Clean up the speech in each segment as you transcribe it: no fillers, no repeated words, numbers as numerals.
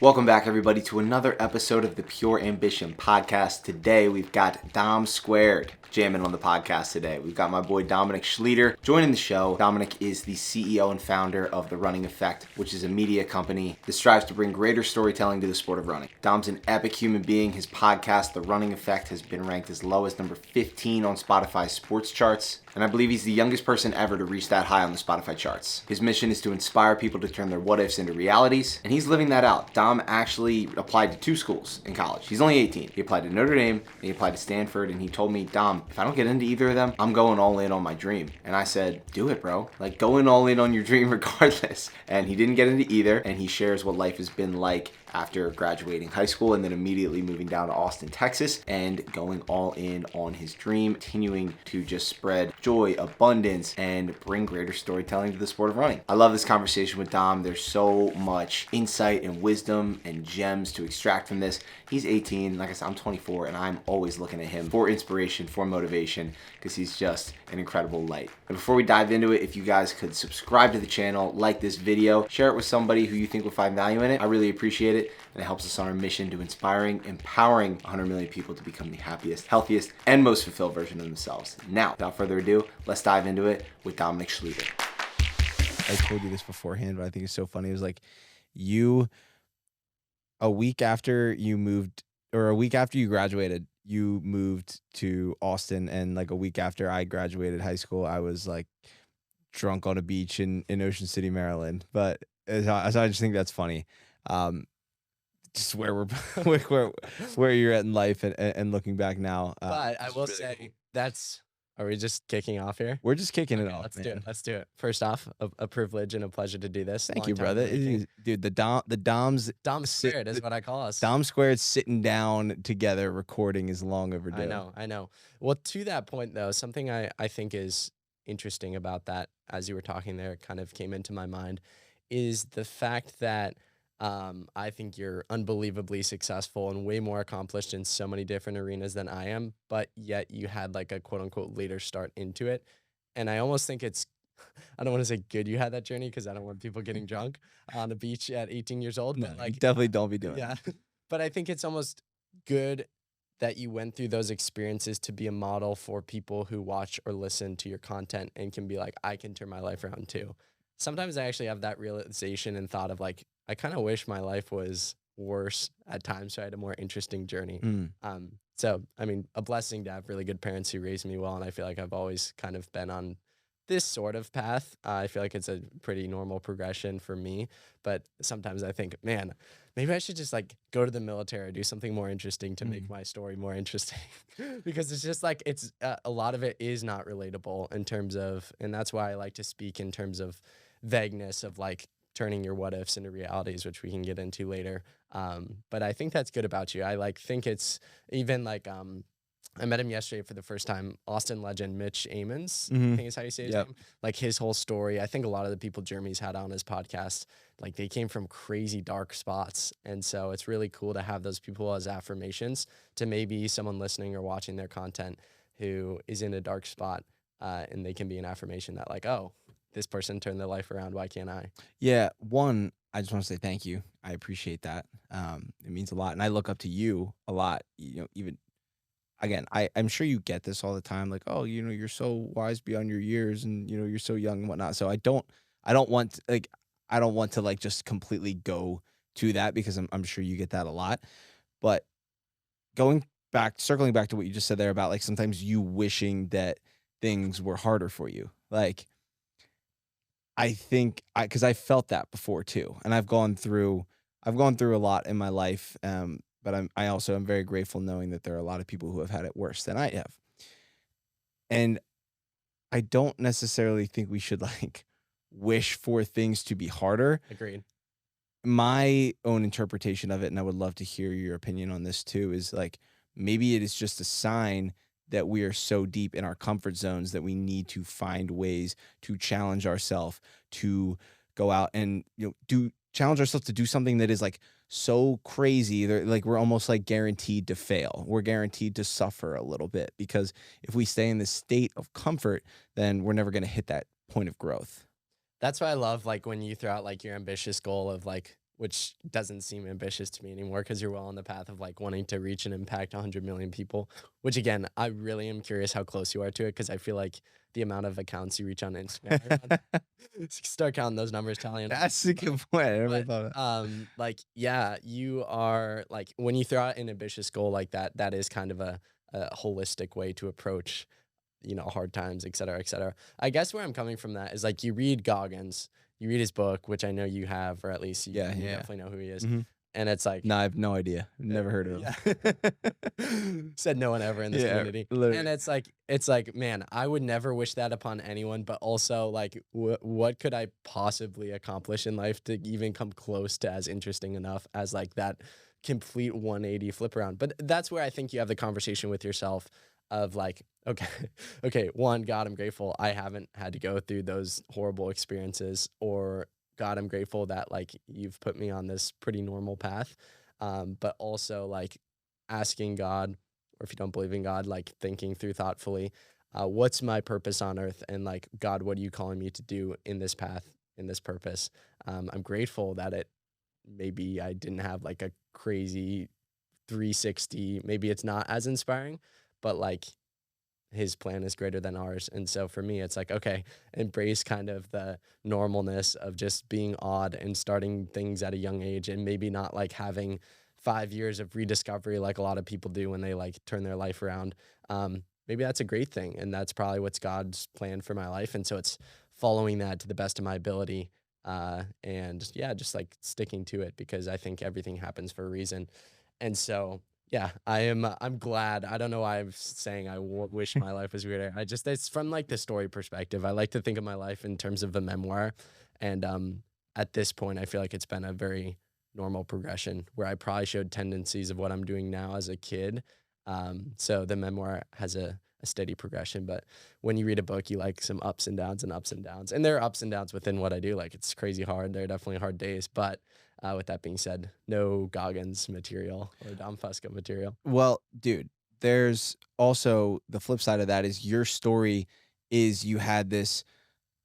Welcome back, everybody, to another episode of the Pure Ambition podcast. Today, we've got Dom Squared jamming on the podcast today. We've got my boy Dominic Schlueter joining the show. Dominic is the CEO and founder of The Running Effect, which is a media company that strives to bring greater storytelling to the sport of running. Dom's an epic human being. His podcast, The Running Effect, has been ranked as low as number 15 on Spotify's sports charts. And I believe he's the youngest person ever to reach that high on the Spotify charts. His mission is to inspire people to turn their what-ifs into realities, and he's living that out. Dom actually applied to 2 schools in college. He's only 18. He applied to Notre Dame, and he applied to Stanford, and he told me, Dom, if I don't get into either of them, I'm going all in on my dream. And I said, do it, bro. Like, go in all in on your dream regardless. And he didn't get into either, and he shares what life has been like after graduating high school and then immediately moving down to Austin, Texas, and going all in on his dream, continuing to just spread joy, abundance, and bring greater storytelling to the sport of running. I love this conversation with Dom. There's so much insight and wisdom and gems to extract from this. He's 18, like I said, I'm 24, and I'm always looking at him for inspiration, for motivation, because he's just an incredible light. And before we dive into it, if you guys could subscribe to the channel, like this video, share it with somebody who you think will find value in it. I really appreciate it, and it helps us on our mission to empowering 100 million people to become the happiest, healthiest, and most fulfilled version of themselves. Now, without further ado, let's dive into it with Dominic Schlueter. I told you this beforehand, but I think it's so funny. It was like a week after you graduated, you moved to Austin, and like a week after I graduated high school, I was like drunk on a beach in Ocean City, Maryland. But I just think that's funny. Just where where you're at in life and looking back now. But I will say are we just kicking off here? We're just kicking it off. Let's do it. First off, a privilege and a pleasure to do this. Thank you, brother. Dude, the Dom's Squared is what I call us. Dom Squared sitting down together recording is long overdue. I know. Well, to that point though, something I think is interesting about that, as you were talking there, kind of came into my mind, is the fact that I think you're unbelievably successful and way more accomplished in so many different arenas than I am, but yet you had like a quote unquote later start into it. And I almost think it's, I don't want to say good you had that journey because I don't want people getting drunk on the beach at 18 years old. But like, definitely don't be doing it. But I think it's almost good that you went through those experiences to be a model for people who watch or listen to your content and can be like, I can turn my life around too. Sometimes I actually have that realization and thought of like, I kind of wish my life was worse at times, so I had a more interesting journey. So, I mean, a blessing to have really good parents who raised me well, and I feel like I've always kind of been on this sort of path. I feel like it's a pretty normal progression for me, but sometimes I think, man, maybe I should just like go to the military or do something more interesting to make my story more interesting because it's just like it's a lot of it is not relatable in terms of, and that's why I like to speak in terms of vagueness of like turning your what ifs into realities, which we can get into later. But I think that's good about you. I like think it's even like I met him yesterday for the first time. Austin legend Mitch Amons, I think is how you say his name. Like his whole story. I think a lot of the people Jeremy's had on his podcast, like they came from crazy dark spots. And so it's really cool to have those people as affirmations to maybe someone listening or watching their content who is in a dark spot, and they can be an affirmation that like, oh, this person turned their life around. Why can't I? Yeah. One, I just want to say thank you. I appreciate that. It means a lot. And I look up to you a lot. You know, even again, I'm sure you get this all the time. Like, oh, you know, you're so wise beyond your years and, you know, you're so young and whatnot. So I don't want to like just completely go to that because I'm sure you get that a lot. But circling back to what you just said there about like sometimes you wishing that things were harder for you. Like, I think because I felt that before too, and I've gone through a lot in my life. But I also am very grateful knowing that there are a lot of people who have had it worse than I have. And I don't necessarily think we should like wish for things to be harder. Agreed. My own interpretation of it, and I would love to hear your opinion on this too, is like maybe it is just a sign that we are so deep in our comfort zones that we need to find ways to challenge ourselves to go out and, you know, challenge ourselves to do something that is like so crazy that like we're almost like guaranteed to fail. We're guaranteed to suffer a little bit because if we stay in this state of comfort, then we're never going to hit that point of growth. That's why I love like when you throw out like your ambitious goal of like which doesn't seem ambitious to me anymore because you're well on the path of like wanting to reach and impact 100 million people, which again, I really am curious how close you are to it because I feel like the amount of accounts you reach on Instagram, start counting those numbers, tallying. That's a good point. I never But thought of that. like yeah, you are like when you throw out an ambitious goal like that, that is kind of a holistic way to approach, hard times, et cetera, et cetera. I guess where I'm coming from that is like you read Goggins, you read his book, which I know you have, or at least you Yeah, yeah. definitely know who he is. Mhm. And it's like, No, I have no idea. Never heard of him. yeah. Said no one ever in this Yeah, community. literally. And it's like, man, I would never wish that upon anyone, but also like, what could I possibly accomplish in life to even come close to as interesting enough as like that complete 180 flip around? But that's where I think you have the conversation with yourself of like, okay, okay, one, God, I'm grateful I haven't had to go through those horrible experiences, or God, I'm grateful that like you've put me on this pretty normal path. But also like asking God, or if you don't believe in God, like thinking through thoughtfully, what's my purpose on earth? And like, God, what are you calling me to do in this path, in this purpose? I'm grateful that maybe I didn't have like a crazy 360, maybe it's not as inspiring, but like his plan is greater than ours. And so for me, it's like, okay, embrace kind of the normalness of just being odd and starting things at a young age, and maybe not like having 5 years of rediscovery like a lot of people do when they like turn their life around. Maybe that's a great thing. And that's probably what's God's plan for my life. And so it's following that to the best of my ability. And yeah, just like sticking to it, because I think everything happens for a reason. And so yeah, I'm glad. I don't know why I'm saying wish my life was weirder. It's from like the story perspective. I like to think of my life in terms of a memoir, and at this point, I feel like it's been a very normal progression where I probably showed tendencies of what I'm doing now as a kid. So the memoir has a steady progression, but when you read a book, you like some ups and downs and ups and downs, and there are ups and downs within what I do. Like it's crazy hard. There are definitely hard days, but with that being said, no Goggins material or Dom Fusco material. Well, dude, there's also the flip side of that is your story is you had this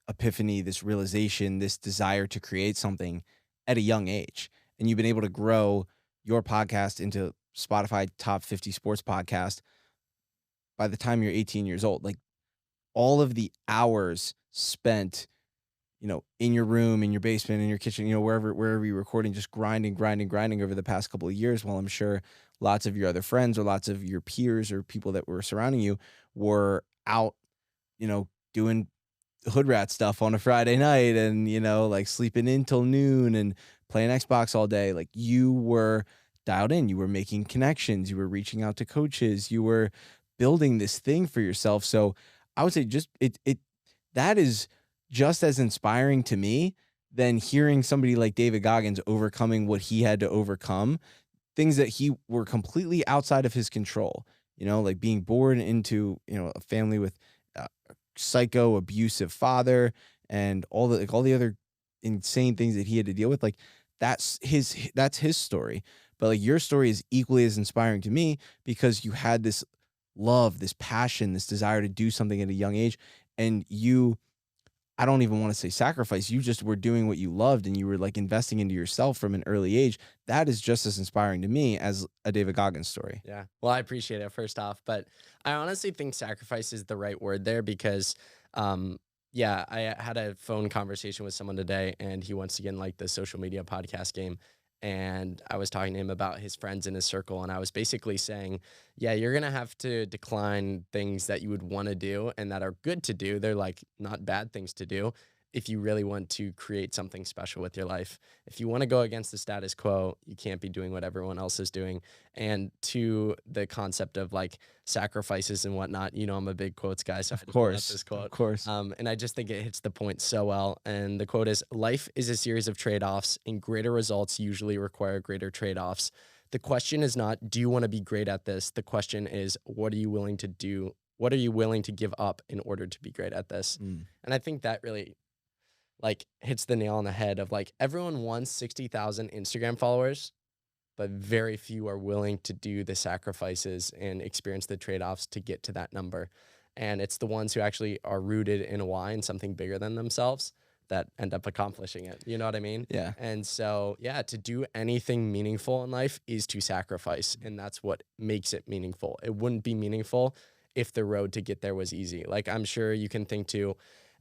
epiphany, this realization, this desire to create something at a young age. And you've been able to grow your podcast into Spotify top 50 sports podcast by the time you're 18 years old. Like all of the hours spent, in your room, in your basement, in your kitchen, wherever you're recording, just grinding over the past couple of years, while I'm sure lots of your other friends or lots of your peers or people that were surrounding you were out, doing hood rat stuff on a Friday night and, like sleeping in till noon and playing Xbox all day. Like you were dialed in, you were making connections, you were reaching out to coaches, you were building this thing for yourself. So I would say just that is just as inspiring to me than hearing somebody like David Goggins overcoming what he had to overcome, things that he were completely outside of his control, like being born into, a family with a psycho abusive father and all the other insane things that he had to deal with. Like that's his story. But like your story is equally as inspiring to me because you had this love, this passion, this desire to do something at a young age. And I don't even want to say sacrifice. You just were doing what you loved and you were like investing into yourself from an early age. That is just as inspiring to me as a David Goggins story. Yeah. Well, I appreciate it first off, but I honestly think sacrifice is the right word there because, yeah, I had a phone conversation with someone today and he wants to get in like the social media podcast game. And I was talking to him about his friends in his circle. And I was basically saying, yeah, you're going to have to decline things that you would want to do and that are good to do. They're like not bad things to do if you really want to create something special with your life. If you want to go against the status quo, you can't be doing what everyone else is doing. And to the concept of like sacrifices and whatnot, I'm a big quotes guy. So Of course, this quote. of course. And I just think it hits the point so well. And the quote is, life is a series of trade-offs and greater results usually require greater trade-offs. The question is not, do you want to be great at this? The question is, what are you willing to do? What are you willing to give up in order to be great at this? And I think that really like hits the nail on the head of like everyone wants 60,000 Instagram followers, but very few are willing to do the sacrifices and experience the trade-offs to get to that number. And it's the ones who actually are rooted in a why and something bigger than themselves that end up accomplishing it. You know what I mean? Yeah. And so, yeah, to do anything meaningful in life is to sacrifice. And that's what makes it meaningful. It wouldn't be meaningful if the road to get there was easy. Like, I'm sure you can think to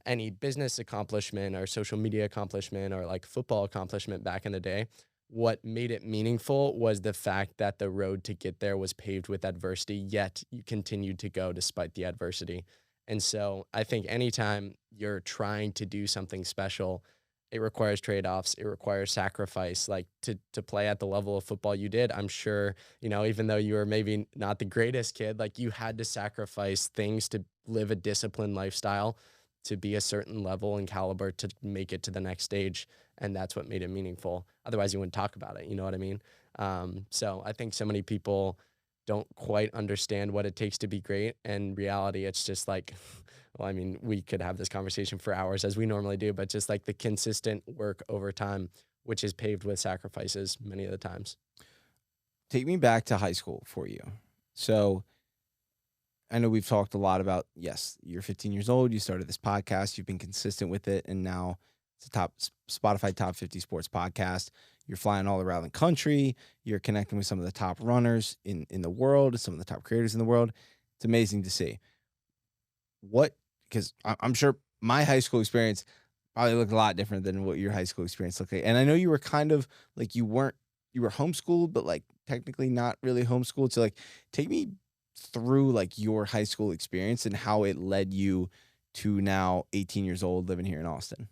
any business accomplishment or social media accomplishment or like football accomplishment back in the day. What made it meaningful was the fact that the road to get there was paved with adversity, yet you continued to go despite the adversity. And so I think anytime you're trying to do something special, it requires trade-offs, it requires sacrifice. Like to play at the level of football you did, I'm sure, even though you were maybe not the greatest kid, like you had to sacrifice things to live a disciplined lifestyle, to be a certain level and caliber to make it to the next stage. And that's what made it meaningful. Otherwise you wouldn't talk about it. You know what I mean? So I think so many people don't quite understand what it takes to be great. And reality, it's just like, well, I mean, we could have this conversation for hours as we normally do, but just like the consistent work over time, which is paved with sacrifices many of the times. Take me back to high school for you. So I know we've talked a lot about, yes, you're 15 years old, you started this podcast, you've been consistent with it, and now it's a Spotify top 50 sports podcast. You're flying all around the country. You're connecting with some of the top runners in the world, some of the top creators in the world. It's amazing to see. Because I'm sure my high school experience probably looked a lot different than what your high school experience looked like. And I know you were kind of like, you were homeschooled, but like technically not really homeschooled. So like, take me through like your high school experience and how it led you to now 18 years old living here in Austin.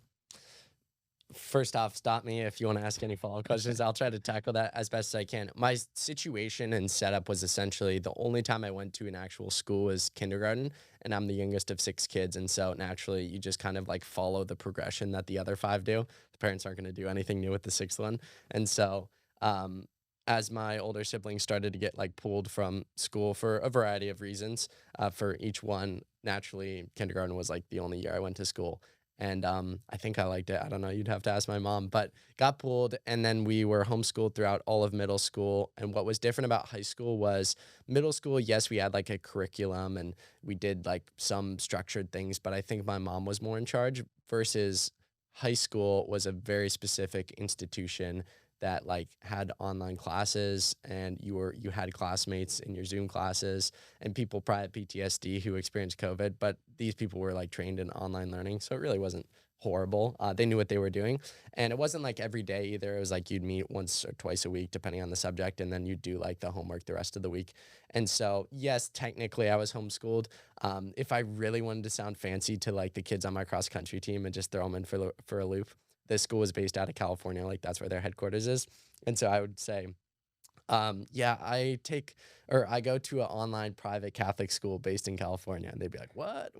First off, stop me if you want to ask any follow-up questions. I'll try to tackle that as best as I can. My situation and setup was essentially the only time I went to an actual school was kindergarten, and I'm the youngest of 6 kids. And so naturally, you just kind of like follow the progression that the other 5 do. The parents aren't going to do anything new with the 6th one. And so as my older siblings started to get like pulled from school for a variety of reasons, for each one, naturally, kindergarten was like the only year I went to school. And I think I liked it. I don't know. You'd have to ask my mom, but got pulled. And then we were homeschooled throughout all of middle school. And what was different about high school was middle school, yes, we had like a curriculum and we did like some structured things, but I think my mom was more in charge versus high school was a very specific institution that like had online classes and you had classmates in your Zoom classes and people probably had PTSD who experienced COVID, but these people were like trained in online learning. So it really wasn't horrible. They knew what they were doing. And it wasn't like every day either. It was like you'd meet once or twice a week, depending on the subject. And then you'd do like the homework the rest of the week. And so, yes, technically I was homeschooled. If I really wanted to sound fancy to like the kids on my cross country team and just throw them in for a loop, this school is based out of California. Like that's where their headquarters is. And so I would say, yeah, I go to an online private Catholic school based in California. And they'd be like, what?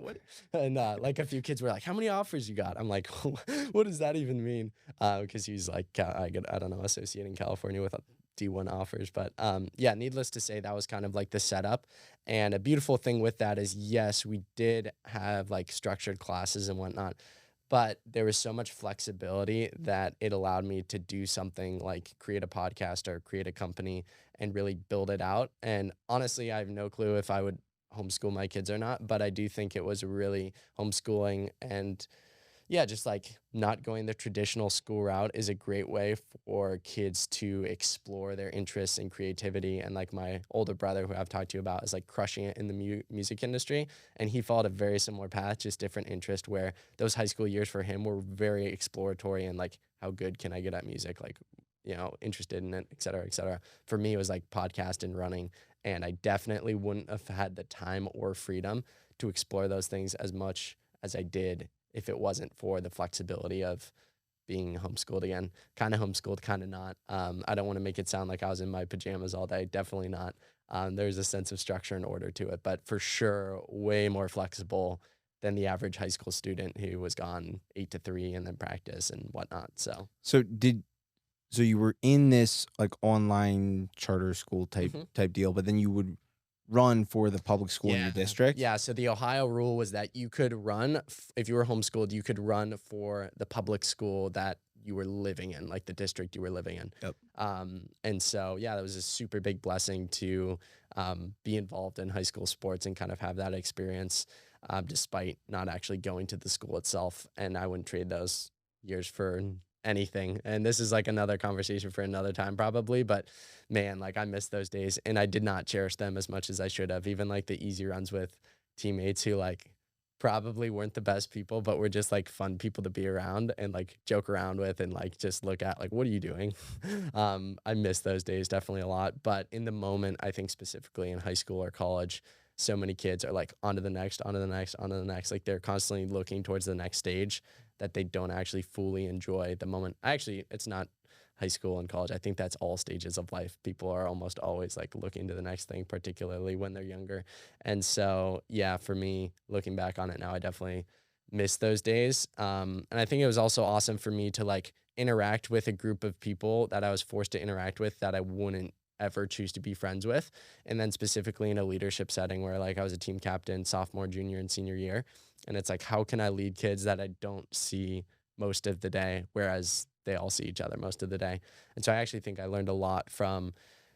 And like a few kids were like, how many offers you got? I'm like, what does that even mean? Because he's like, I don't know, associating California with D1 offers. But yeah, needless to say, that was kind of like the setup. And a beautiful thing with that is, yes, we did have like structured classes and whatnot, but there was so much flexibility that it allowed me to do something like create a podcast or create a company and really build it out. And honestly, I have no clue if I would homeschool my kids or not, but I do think it was really homeschooling and yeah, just like not going the traditional school route is a great way for kids to explore their interests and creativity. And like my older brother, who I've talked to you about, is like crushing it in the music industry. And he followed a very similar path, just different interest, where those high school years for him were very exploratory and like, how good can I get at music? Like, interested in it, et cetera, et cetera. For me, it was like podcast and running. And I definitely wouldn't have had the time or freedom to explore those things as much as I did if it wasn't for the flexibility of being homeschooled again. Kind of homeschooled, kind of not. I don't want to make it sound like I was in my pajamas all day. Definitely not. There's a sense of structure and order to it, but for sure, way more flexible than the average high school student who was gone 8 to 3 and then practice and whatnot. So you were in this like online charter school type deal, but then you would run for the public school in your district? Yeah, so the Ohio rule was that you could run, if you were homeschooled, you could run for the public school that you were living in, like the district you were living in. Yep. And so, yeah, that was a super big blessing to be involved in high school sports and kind of have that experience despite not actually going to the school itself. And I wouldn't trade those years for anything. And this is like another conversation for another time probably, but man, like I miss those days and I did not cherish them as much as I should have. Even like the easy runs with teammates who like probably weren't the best people, but were just like fun people to be around and like joke around with and like just look at like, what are you doing? I miss those days definitely a lot. But in the moment, I think specifically in high school or college, so many kids are like on to the next, on to the next, on to the next. Like they're constantly looking towards the next stage that they don't actually fully enjoy the moment. Actually, it's not high school and college. I think that's all stages of life. People are almost always like looking to the next thing, particularly when they're younger. And so, yeah, for me, looking back on it now, I definitely miss those days. And I think it was also awesome for me to like interact with a group of people that I was forced to interact with that I wouldn't ever choose to be friends with. And then specifically in a leadership setting where like I was a team captain sophomore, junior, and senior year. And it's like, how can I lead kids that I don't see most of the day, whereas they all see each other most of the day? And so I actually think I learned a lot from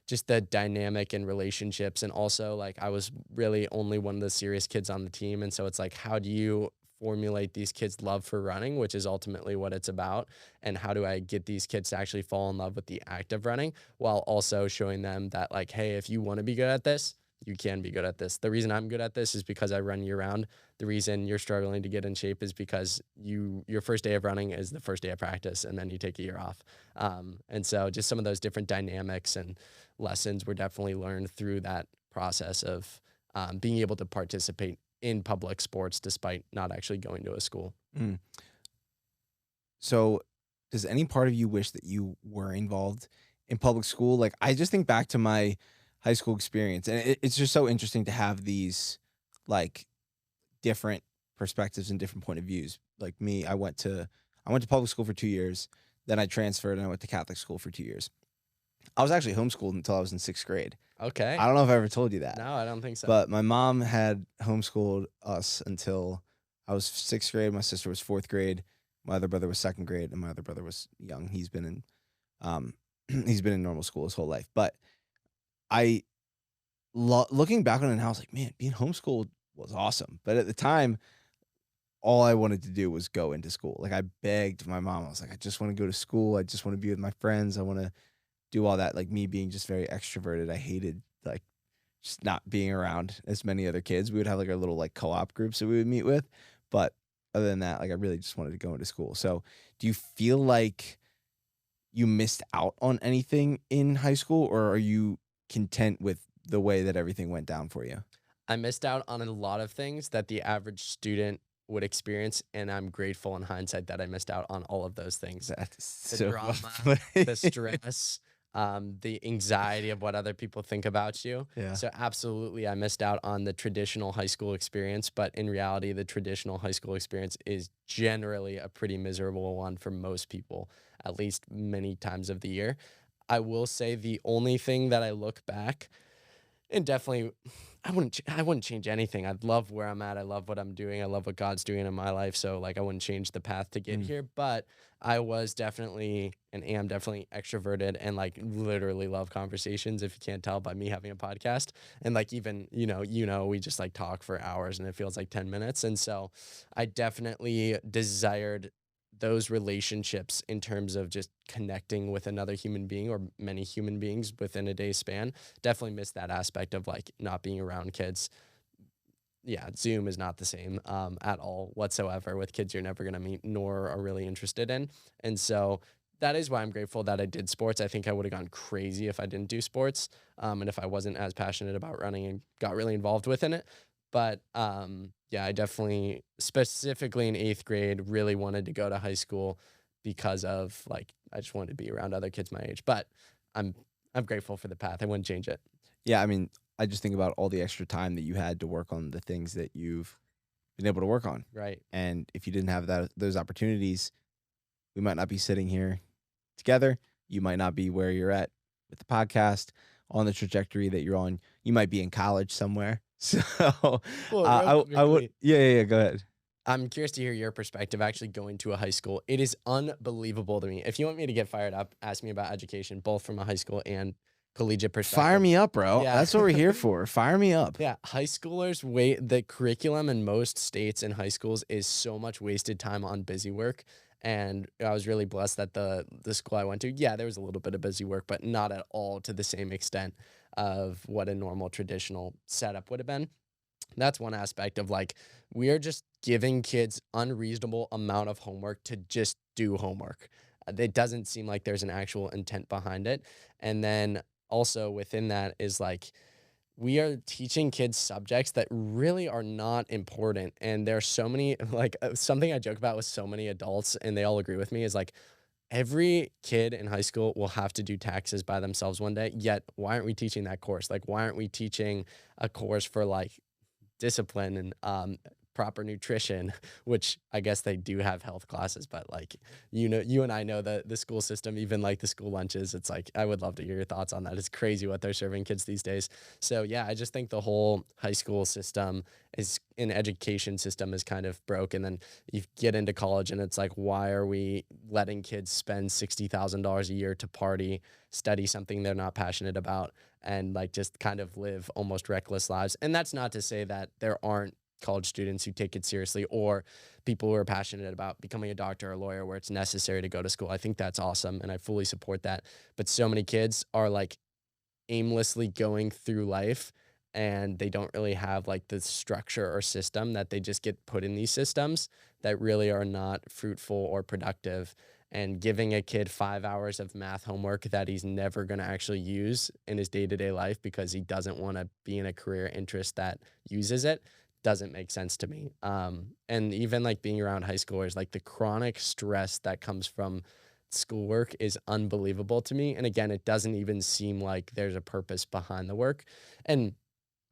just the dynamic and relationships. And also like I was really only one of the serious kids on the team. And so it's like, how do you formulate these kids' love for running, which is ultimately what it's about? And how do I get these kids to actually fall in love with the act of running while also showing them that like, hey, if you want to be good at this, you can be good at this. The reason I'm good at this is because I run year round. The reason you're struggling to get in shape is because your first day of running is the first day of practice, and then you take a year off. And so just some of those different dynamics and lessons were definitely learned through that process of being able to participate in public sports despite not actually going to a school. Mm. So does any part of you wish that you were involved in public school? Like, I just think back to my high school experience, and it's just so interesting to have these like different perspectives and different point of views. Like me, I went to public school for 2 years, then I transferred and I went to Catholic school for 2 years. I was actually homeschooled until I was in 6th grade. Okay. I don't know if I ever told you that. No, I don't think so. But my mom had homeschooled us until I was 6th grade. My sister was 4th grade. My other brother was 2nd grade, and my other brother was young. He's been in normal school his whole life. But I looking back on it now, I was like, man, being homeschooled was awesome. But at the time, all I wanted to do was go into school. Like I begged my mom. I was like, I just want to go to school. I just want to be with my friends. I want to do all that. Like me being just very extroverted. I hated like just not being around as many other kids. We would have like our little like co-op groups that we would meet with. But other than that, like I really just wanted to go into school. So do you feel like you missed out on anything in high school, or are you content with the way that everything went down for you? I missed out on a lot of things that the average student would experience, and I'm grateful in hindsight that I missed out on all of those things. That's The so drama, funny. the stress, the anxiety of what other people think about you. Yeah. So absolutely, I missed out on the traditional high school experience, but in reality, the traditional high school experience is generally a pretty miserable one for most people, at least many times of the year. I will say the only thing that I look back, and definitely I wouldn't change anything. I love where I'm at. I love what I'm doing. I love what God's doing in my life. So like I wouldn't change the path to get here, but I was definitely and am definitely extroverted and like literally love conversations, if you can't tell by me having a podcast. And like even, we just like talk for hours and it feels like 10 minutes. And so I definitely desired those relationships in terms of just connecting with another human being or many human beings within a day's span. Definitely missed that aspect of like not being around kids. Yeah, Zoom is not the same at all whatsoever with kids you're never going to meet nor are really interested in. And so that is why I'm grateful that I did sports. I think I would have gone crazy if I didn't do sports and if I wasn't as passionate about running and got really involved within it. But yeah, I definitely, specifically in 8th grade, really wanted to go to high school because of like I just wanted to be around other kids my age. But I'm grateful for the path. I wouldn't change it. Yeah, I mean, I just think about all the extra time that you had to work on the things that you've been able to work on. Right. And if you didn't have those opportunities, we might not be sitting here together. You might not be where you're at with the podcast, on the trajectory that you're on. You might be in college somewhere. So Well, I would, yeah, go ahead. I'm curious to hear your perspective actually going to a high school. It is unbelievable to me. If you want me to get fired up, ask me about education, both from a high school and collegiate perspective. Fire me up, bro. Yeah. That's what we're here for. Fire me up. Yeah, high schoolers the curriculum in most states and high schools is so much wasted time on busy work. And I was really blessed that the school I went to, yeah, there was a little bit of busy work, but not at all to the same extent of what a normal traditional setup would have been. That's one aspect of like we are just giving kids unreasonable amount of homework to just do homework. It doesn't seem like there's an actual intent behind it. And then also within that is like we are teaching kids subjects that really are not important. And there are so many like something I joke about with so many adults and they all agree with me is like every kid in high school will have to do taxes by themselves one day. Yet why aren't we teaching that course? Like why aren't we teaching a course for like discipline and proper nutrition, which I guess they do have health classes, but like you and I know the school system, even like the school lunches, it's like I would love to hear your thoughts on that. It's crazy what they're serving kids these days. So yeah, I just think the whole high school system is an education system is kind of broke. And then you get into college and it's like, why are we letting kids spend $60,000 a year to party, study something they're not passionate about, and like just kind of live almost reckless lives? And that's not to say that there aren't college students who take it seriously or people who are passionate about becoming a doctor or a lawyer where it's necessary to go to school. I think that's awesome and I fully support that. But so many kids are like aimlessly going through life and they don't really have like the structure or system that they just get put in these systems that really are not fruitful or productive. And giving a kid 5 hours of math homework that he's never going to actually use in his day-to-day life because he doesn't want to be in a career interest that uses it doesn't make sense to me. And even like being around high schoolers, like the chronic stress that comes from schoolwork is unbelievable to me. And again, it doesn't even seem like there's a purpose behind the work. And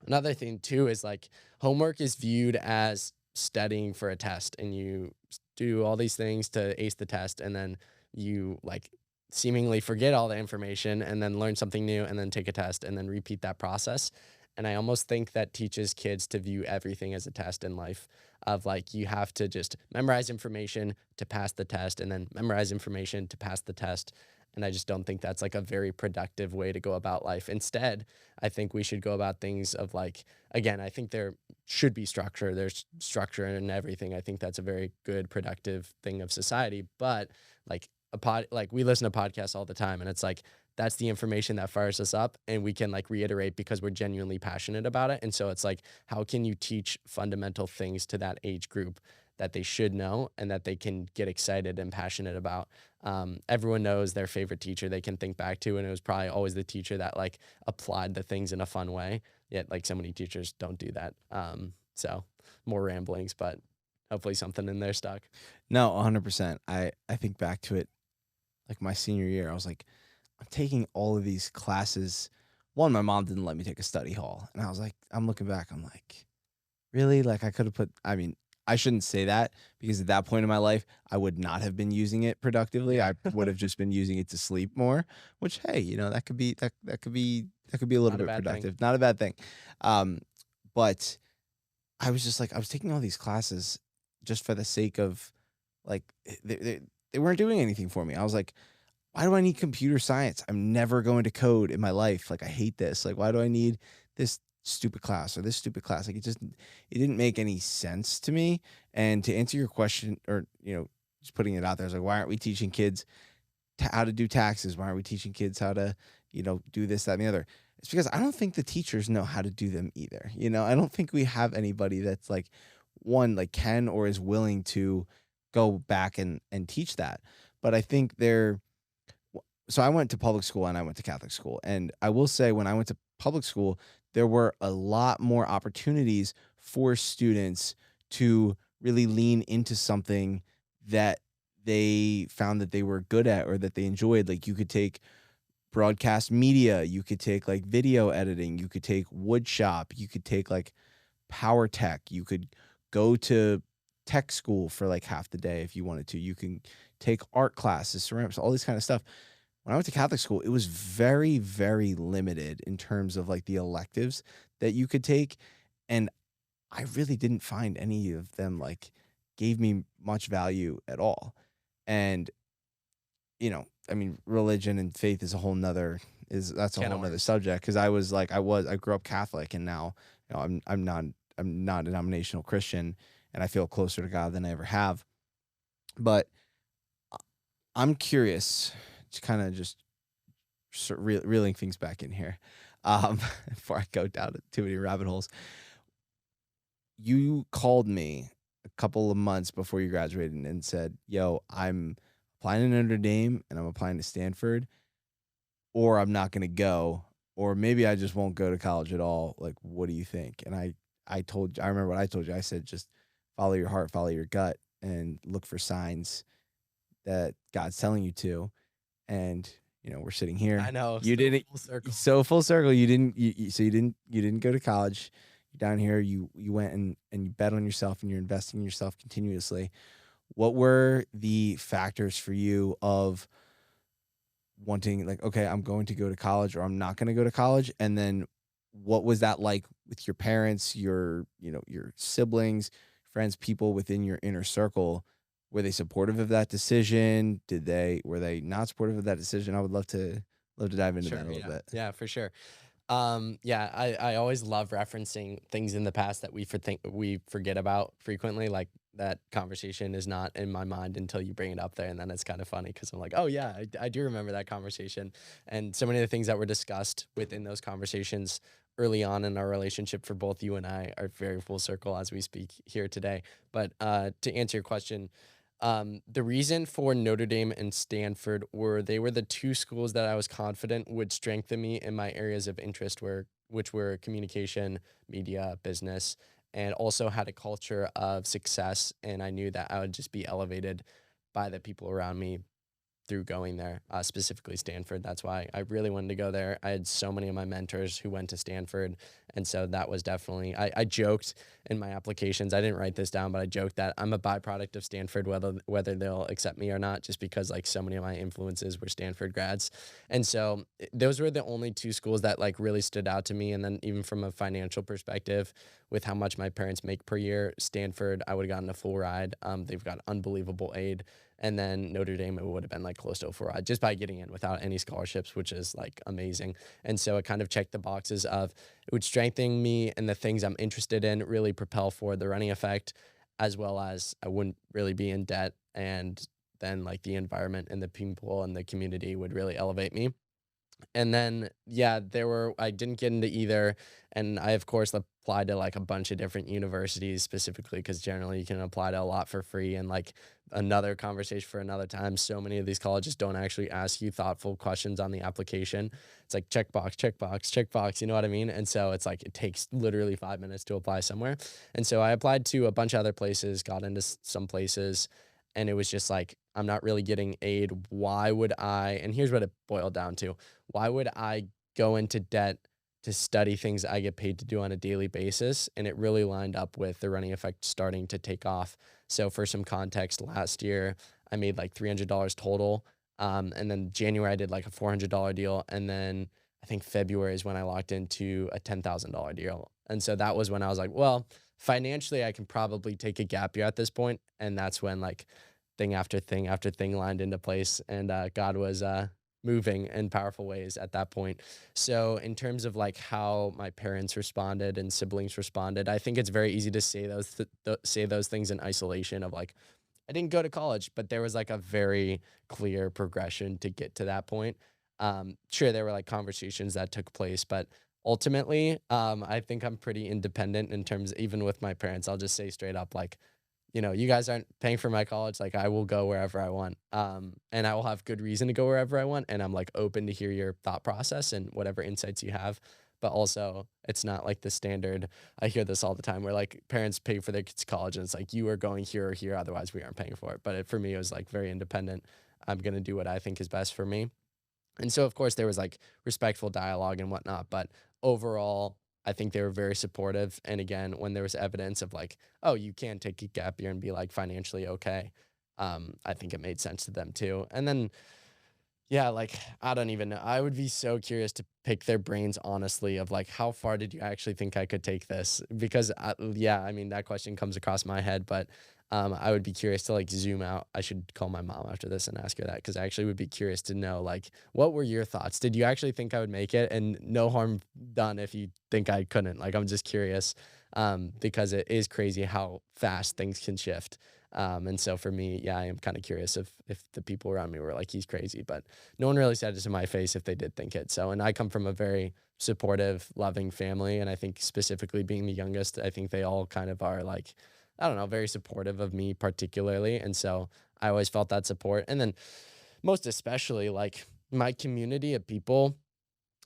another thing too is like homework is viewed as studying for a test and you do all these things to ace the test and then you like seemingly forget all the information and then learn something new and then take a test and then repeat that process. And I almost think that teaches kids to view everything as a test in life of like you have to just memorize information to pass the test and then memorize information to pass the test. And I just don't think that's like a very productive way to go about life. Instead, I think we should go about things of like, again, I think there should be structure. There's structure in everything. I think that's a very good, productive thing of society. But like like we listen to podcasts all the time and it's like, that's the information that fires us up and we can like reiterate because we're genuinely passionate about it. And so it's like, how can you teach fundamental things to that age group that they should know and that they can get excited and passionate about? Everyone knows their favorite teacher they can think back to, and it was probably always the teacher that like applied the things in a fun way. Yet like so many teachers don't do that. So more ramblings, but hopefully something in there stuck. No, 100%. I think back to it like my senior year. I was like, I'm taking all of these classes. One, my mom didn't let me take a study hall. And I was like, I'm looking back, I'm like, really? Like I could have put, I mean, I shouldn't say that because at that point in my life, I would not have been using it productively. I would have just been using it to sleep more, which, hey, you know, that could be a little Not a bit bad productive. thing. Not a bad thing. But I was just like, I was taking all these classes just for the sake of like, they weren't doing anything for me. I was like, why do I need computer science? I'm never going to code in my life. Like, I hate this. Like, why do I need this stupid class or this stupid class? Like, it didn't make any sense to me. And to answer your question, or, you know, just putting it out there, I was like, why aren't we teaching kids how to do taxes? Why aren't we teaching kids how to, you know, do this, that, and the other? It's because I don't think the teachers know how to do them either. You know, I don't think we have anybody that's like, one, like can or is willing to go back and teach that. But I think so I went to public school and I went to Catholic school. And I will say when I went to public school, there were a lot more opportunities for students to really lean into something that they found that they were good at or that they enjoyed. Like you could take broadcast media, you could take like video editing, you could take wood shop, you could take like power tech, you could go to tech school for like half the day if you wanted to. You can take art classes, ceramics, all this kind of stuff. When I went to Catholic school, it was very, very limited in terms of like the electives that you could take. And I really didn't find any of them like gave me much value at all. And, you know, I mean, religion and faith is a whole nother subject. Cause I grew up Catholic and now, you know, I'm not a denominational Christian and I feel closer to God than I ever have. But I'm curious, to kind of just reeling things back in here, before I go down too many rabbit holes. You called me a couple of months before you graduated and said, "Yo, I'm applying to Notre Dame and I'm applying to Stanford, or I'm not going to go, or maybe I just won't go to college at all. Like, what do you think?" And I remember what I told you. I said, just follow your heart, follow your gut, and look for signs that God's telling you to. And we're sitting here. I know. You so didn't. full circle. So full circle. You didn't. You didn't go to college. You're down here. You went and you bet on yourself, and you're investing in yourself continuously. What were the factors for you of wanting, like, okay, I'm going to go to college, or I'm not going to go to college? And then what was that like with your parents, your siblings, friends, people within your inner circle? Were they supportive of that decision? Were they not supportive of that decision? I would love to dive into that a little bit. Yeah, for sure. I always love referencing things in the past that we forget about frequently. Like, that conversation is not in my mind until you bring it up there, and then it's kind of funny because I'm like, oh yeah, I do remember that conversation, and so many of the things that were discussed within those conversations early on in our relationship for both you and I are very full circle as we speak here today. But to answer your question, the reason for Notre Dame and Stanford they were the two schools that I was confident would strengthen me in my areas of interest, which were communication, media, business, and also had a culture of success. And I knew that I would just be elevated by the people around me through going there, specifically Stanford. That's why I really wanted to go there. I had so many of my mentors who went to Stanford. And so that was definitely, I joked in my applications, I didn't write this down, but I joked that I'm a byproduct of Stanford, whether they'll accept me or not, just because like so many of my influences were Stanford grads. And so those were the only two schools that like really stood out to me. And then even from a financial perspective, with how much my parents make per year, Stanford, I would have gotten a full ride. They've got unbelievable aid. And then Notre Dame, it would have been like close to a full ride just by getting in without any scholarships, which is like amazing. And so it kind of checked the boxes of it would strengthen me and the things I'm interested in, really propel forward the running effect, as well as I wouldn't really be in debt. And then like the environment and the people and the community would really elevate me. And then, yeah, I didn't get into either. And I, of course, applied to like a bunch of different universities specifically because generally you can apply to a lot for free. And like another conversation for another time, so many of these colleges don't actually ask you thoughtful questions on the application. It's like checkbox, checkbox, checkbox, you know what I mean? And so it's like it takes literally 5 minutes to apply somewhere. And so I applied to a bunch of other places, got into some places, and it was just like, I'm not really getting aid. Why would I? And here's what it boiled down to. Why would I go into debt to study things I get paid to do on a daily basis? And it really lined up with the running effect starting to take off. So for some context, last year I made like $300 total. And then January I did like a $400 deal. And then I think February is when I locked into a $10,000 deal. And so that was when I was like, well, financially I can probably take a gap year at this point. And that's when like thing after thing after thing lined into place. And God was moving in powerful ways at that point. So in terms of like how my parents responded and siblings responded, I think it's very easy to say those things in isolation of like, I didn't go to college, but there was like a very clear progression to get to that point. Sure, there were like conversations that took place, but ultimately, I think I'm pretty independent in terms, even with my parents. I'll just say straight up, like, you guys aren't paying for my college. Like, I will go wherever I want. And I will have good reason to go wherever I want. And I'm like open to hear your thought process and whatever insights you have. But also, it's not like the standard. I hear this all the time where like parents pay for their kids' college and it's like, you are going here or here. Otherwise, we aren't paying for it. But for me, it was like very independent. I'm going to do what I think is best for me. And so, of course, there was like respectful dialogue and whatnot. But overall, I think they were very supportive. And again, when there was evidence of like, oh, you can take a gap year and be like financially okay, I think it made sense to them too. And then, yeah, like I don't even know. I would be so curious to pick their brains honestly of like, how far did you actually think I could take this? Because yeah, I mean that question comes across my head, but I would be curious to like zoom out. I should call my mom after this and ask her that because I actually would be curious to know like, what were your thoughts? Did you actually think I would make it? And no harm done if you think I couldn't. Like I'm just curious because it is crazy how fast things can shift. And so for me, yeah, I am kind of curious if the people around me were like, he's crazy, but no one really said it to my face if they did think it. So, and I come from a very supportive, loving family. And I think specifically being the youngest, I think they all kind of are like, I don't know, very supportive of me particularly. And so I always felt that support. And then most especially like my community of people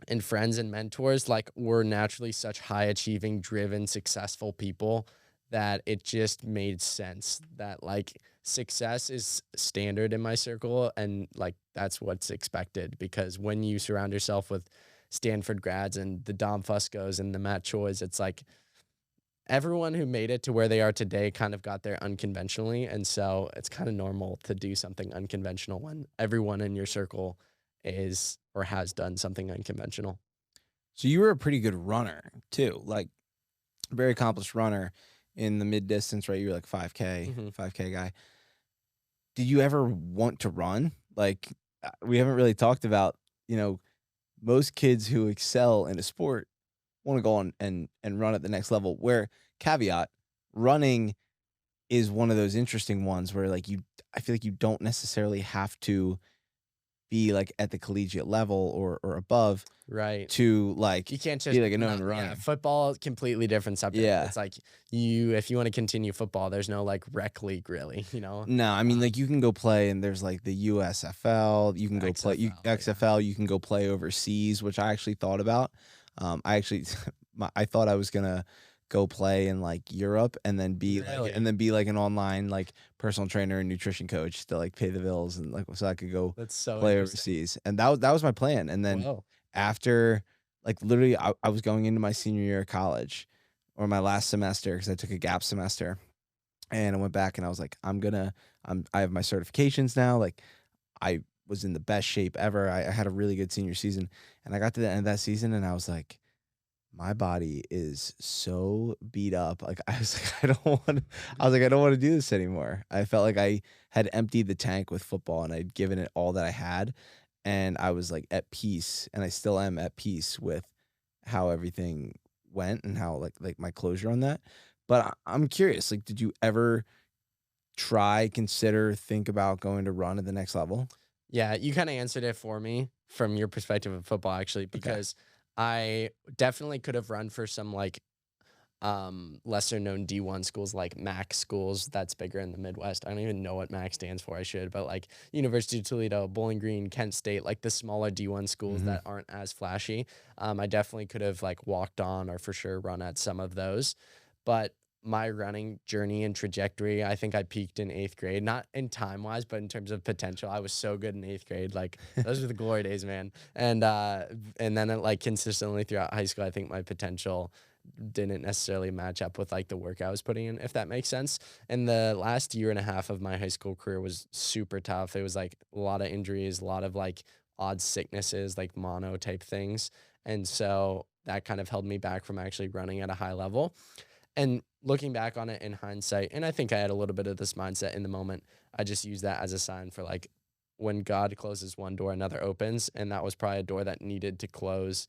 and friends and mentors like were naturally such high achieving, driven, successful people that it just made sense that like success is standard in my circle and like that's what's expected because when you surround yourself with Stanford grads and the Dom Fuscos and the Matt Choys, it's like everyone who made it to where they are today kind of got there unconventionally. And so it's kind of normal to do something unconventional when everyone in your circle is or has done something unconventional. So you were a pretty good runner too, like very accomplished runner in the mid distance, right? You were like 5K, 5K guy. Did you ever want to run? Like we haven't really talked about, most kids who excel in a sport want to go on and run at the next level. Where caveat, running is one of those interesting ones where like I feel like you don't necessarily have to be like at the collegiate level or above Right. to like You can't just be like a known runner. Yeah, football completely different subject. Yeah. It's like if you want to continue football, there's no like rec league really, No, I mean like you can go play and there's like the USFL, you can go play XFL, you can go play overseas, which I actually thought about. I thought I was gonna go play in like Europe and then be like an online like personal trainer and nutrition coach to like pay the bills and like so I could go play overseas. And that was my plan. And then after like literally I was going into my senior year of college or my last semester because I took a gap semester and I went back and I was like, I have my certifications now. Like I was in the best shape ever. I had a really good senior season and I got to the end of that season and I was like, my body is so beat up. Like I was like, I don't want to do this anymore. I felt like I had emptied the tank with football and I'd given it all that I had. And I was like at peace and I still am at peace with how everything went and how like my closure on that. But I'm curious, like, did you ever consider, think about going to run at the next level? Yeah, you kind of answered it for me from your perspective of football, actually, because I definitely could have run for some like lesser known D1 schools like MAC schools that's bigger in the Midwest. I don't even know what MAC stands for. I should, but like University of Toledo, Bowling Green, Kent State, like the smaller D1 schools that aren't as flashy. I definitely could have like walked on or for sure run at some of those. But my running journey and trajectory, I think I peaked in 8th grade, not in time wise, but in terms of potential. I was so good in 8th grade. Like those were the glory days, man. And then like consistently throughout high school, I think my potential didn't necessarily match up with like the work I was putting in, if that makes sense. And the last year and a half of my high school career was super tough. It was like a lot of injuries, a lot of like odd sicknesses, like mono type things. And so that kind of held me back from actually running at a high level. And looking back on it in hindsight, and I think I had a little bit of this mindset in the moment, I just used that as a sign for like when God closes one door, another opens. And that was probably a door that needed to close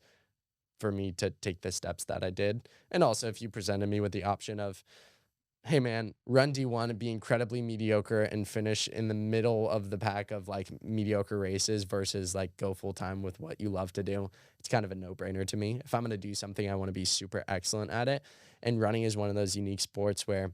for me to take the steps that I did. And also if you presented me with the option of, hey man, run D1 and be incredibly mediocre and finish in the middle of the pack of like mediocre races versus like go full time with what you love to do, it's kind of a no-brainer to me. If I'm going to do something, I want to be super excellent at it. And running is one of those unique sports where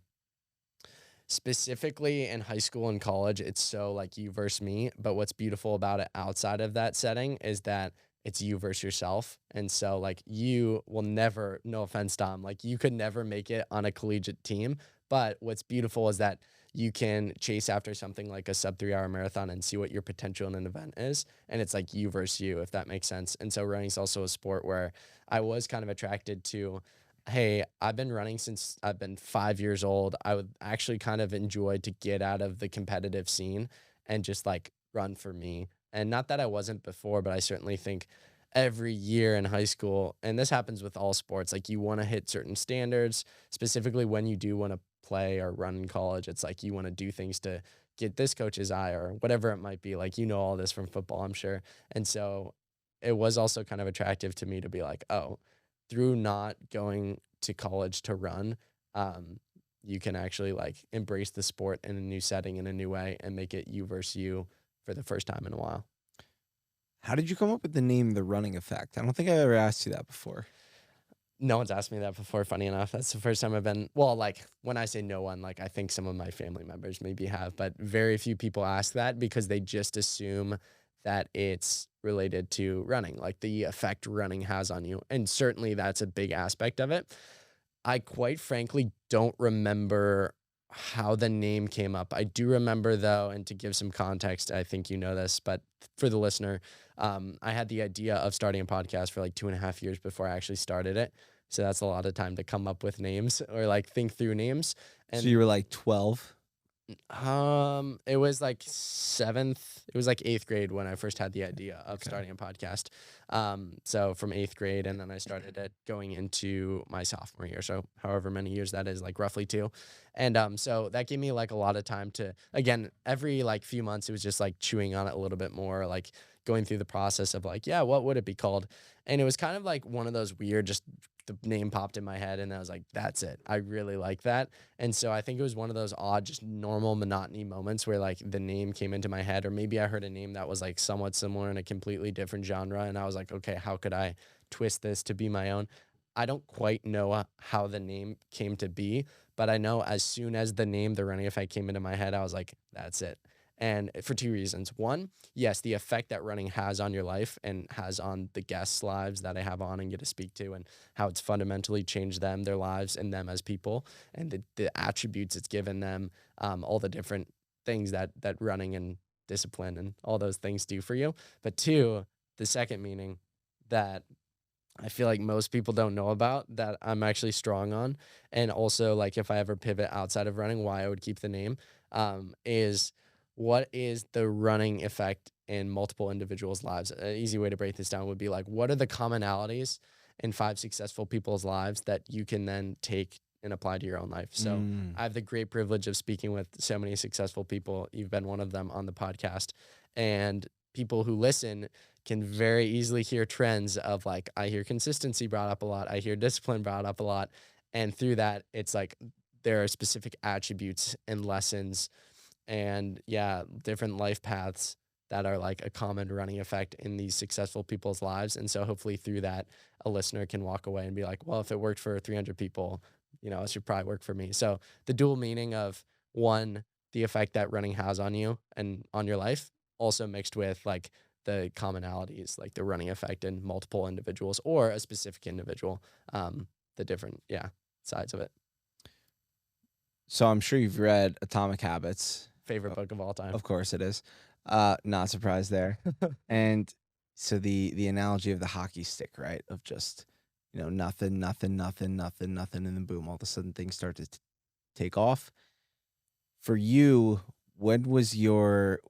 specifically in high school and college, it's so like you versus me. But what's beautiful about it outside of that setting is that it's you versus yourself. And so like you will never, no offense, Dom, like you could never make it on a collegiate team. But what's beautiful is that you can chase after something like a sub 3 hour marathon and see what your potential in an event is. And it's like you versus you, if that makes sense. And so running is also a sport where I was kind of attracted to, hey, I've been running since I've been 5 years old. I would actually kind of enjoy to get out of the competitive scene and just like run for me. And not that I wasn't before, but I certainly think every year in high school, and this happens with all sports, like you want to hit certain standards, specifically when you do want to play or run in college. It's like you want to do things to get this coach's eye or whatever it might be. Like, you know, all this from football, I'm sure. And so it was also kind of attractive to me to be like, oh, through not going to college to run, you can actually like embrace the sport in a new setting, in a new way, and make it you versus you for the first time in a while. How did you come up with the name The Running Effect? I don't think I ever asked you that before. No one's asked me that before, funny enough. That's the first time I've been, well, like when I say no one, like I think some of my family members maybe have, but very few people ask that because they just assume that it's related to running, like the effect running has on you. And certainly that's a big aspect of it. I quite frankly don't remember how the name came up. I do remember though, and to give some context, I think you know this, but for the listener, I had the idea of starting a podcast for like 2.5 years before I actually started it. So that's a lot of time to come up with names or like think through names. So you were like 12? It was like eighth grade when I first had the idea of starting a podcast. So from eighth grade, and then I started it going into my sophomore year. So however many years that is, like roughly 2. And so that gave me like a lot of time to, again, every like few months, it was just like chewing on it a little bit more, like going through the process of like, yeah, what would it be called? And it was kind of like one of those weird, just the name popped in my head, and I was like, that's it. I really like that. And so I think it was one of those odd, just normal monotony moments where like the name came into my head, or maybe I heard a name that was like somewhat similar in a completely different genre. And I was like, okay, how could I twist this to be my own? I don't quite know how the name came to be, but I know as soon as the name, The Running Effect, came into my head, I was like, that's it. And for 2 reasons. One, yes, the effect that running has on your life and has on the guests' lives that I have on and get to speak to, and how it's fundamentally changed them, their lives, and them as people, and the attributes it's given them, all the different things that running and discipline and all those things do for you. But 2, the second meaning that I feel like most people don't know about, that I'm actually strong on, and also like if I ever pivot outside of running, why I would keep the name, is what is the running effect in multiple individuals' lives? An easy way to break this down would be like, what are the commonalities in 5 successful people's lives that you can then take and apply to your own life? So I have the great privilege of speaking with so many successful people. You've been one of them on the podcast, and people who listen can very easily hear trends of like, I hear consistency brought up a lot. I hear discipline brought up a lot. And through that, it's like there are specific attributes and lessons and different life paths that are like a common running effect in these successful people's lives. And so hopefully through that, a listener can walk away and be like, well, if it worked for 300 people, it should probably work for me. So the dual meaning of, one, the effect that running has on you and on your life, also mixed with like the commonalities, like the running effect in multiple individuals or a specific individual, the different, sides of it. So I'm sure you've read Atomic Habits. Favorite book of all time. Of course it is. Not surprised there. And so the analogy of the hockey stick, right? Of just, nothing, and then boom, all of a sudden things start to take off. For you, what was your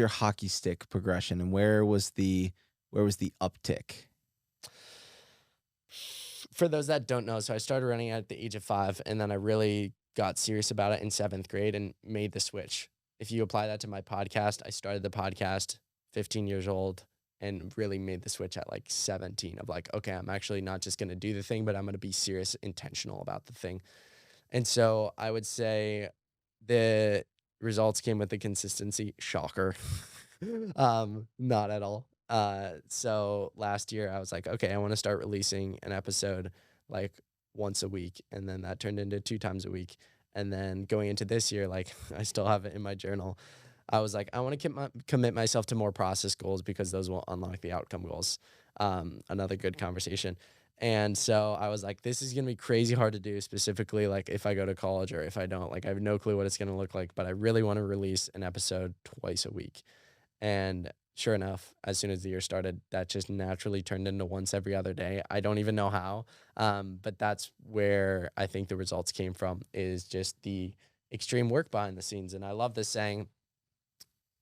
hockey stick progression, and where was the uptick? For those that don't know, so I started running at the age of 5, and then I really got serious about it in 7th grade and made the switch. If you apply that to my podcast, I started the podcast 15 years old and really made the switch at like 17 of like, okay, I'm actually not just going to do the thing, but I'm going to be serious, intentional about the thing. And so I would say the results came with the consistency. Shocker. Not at all. So last year I was like, okay, I want to start releasing an episode like once a week. And then that turned into 2 times a week. And then going into this year, like I still have it in my journal. I was like, I want to commit myself to more process goals because those will unlock the outcome goals. Another good conversation. And so I was like, this is going to be crazy hard to do, specifically like if I go to college or if I don't. Like I have no clue what it's going to look like, but I really want to release an episode twice a week. And sure enough, as soon as the year started, that just naturally turned into once every other day. I don't even know how, but that's where I think the results came from, is just the extreme work behind the scenes. And I love this saying,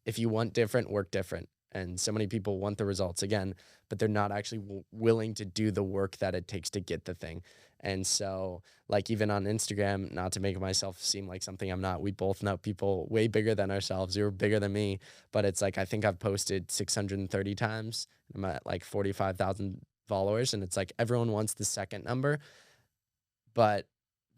if you want different, work different. And so many people want the results again, but they're not actually willing to do the work that it takes to get the thing. And so like even on Instagram, not to make myself seem like something I'm not, we both know people way bigger than ourselves. You're bigger than me, but it's like, I think I've posted 630 times. I'm at like 45,000 followers. And it's like, everyone wants the second number, but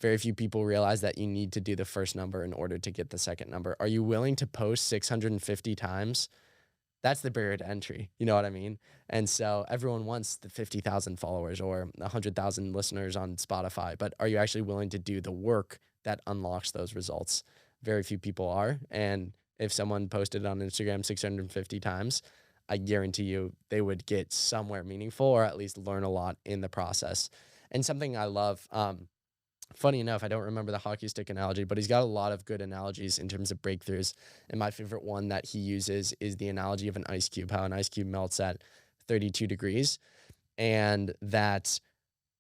very few people realize that you need to do the first number in order to get the second number. Are you willing to post 650 times? That's the barrier to entry. You know what I mean? And so everyone wants the 50,000 followers or 100,000 listeners on Spotify, but are you actually willing to do the work that unlocks those results? Very few people are. And if someone posted on Instagram 650 times, I guarantee you they would get somewhere meaningful or at least learn a lot in the process. And something I love, funny enough, I don't remember the hockey stick analogy, but he's got a lot of good analogies in terms of breakthroughs. And my favorite one that he uses is the analogy of an ice cube, how an ice cube melts at 32 degrees, and that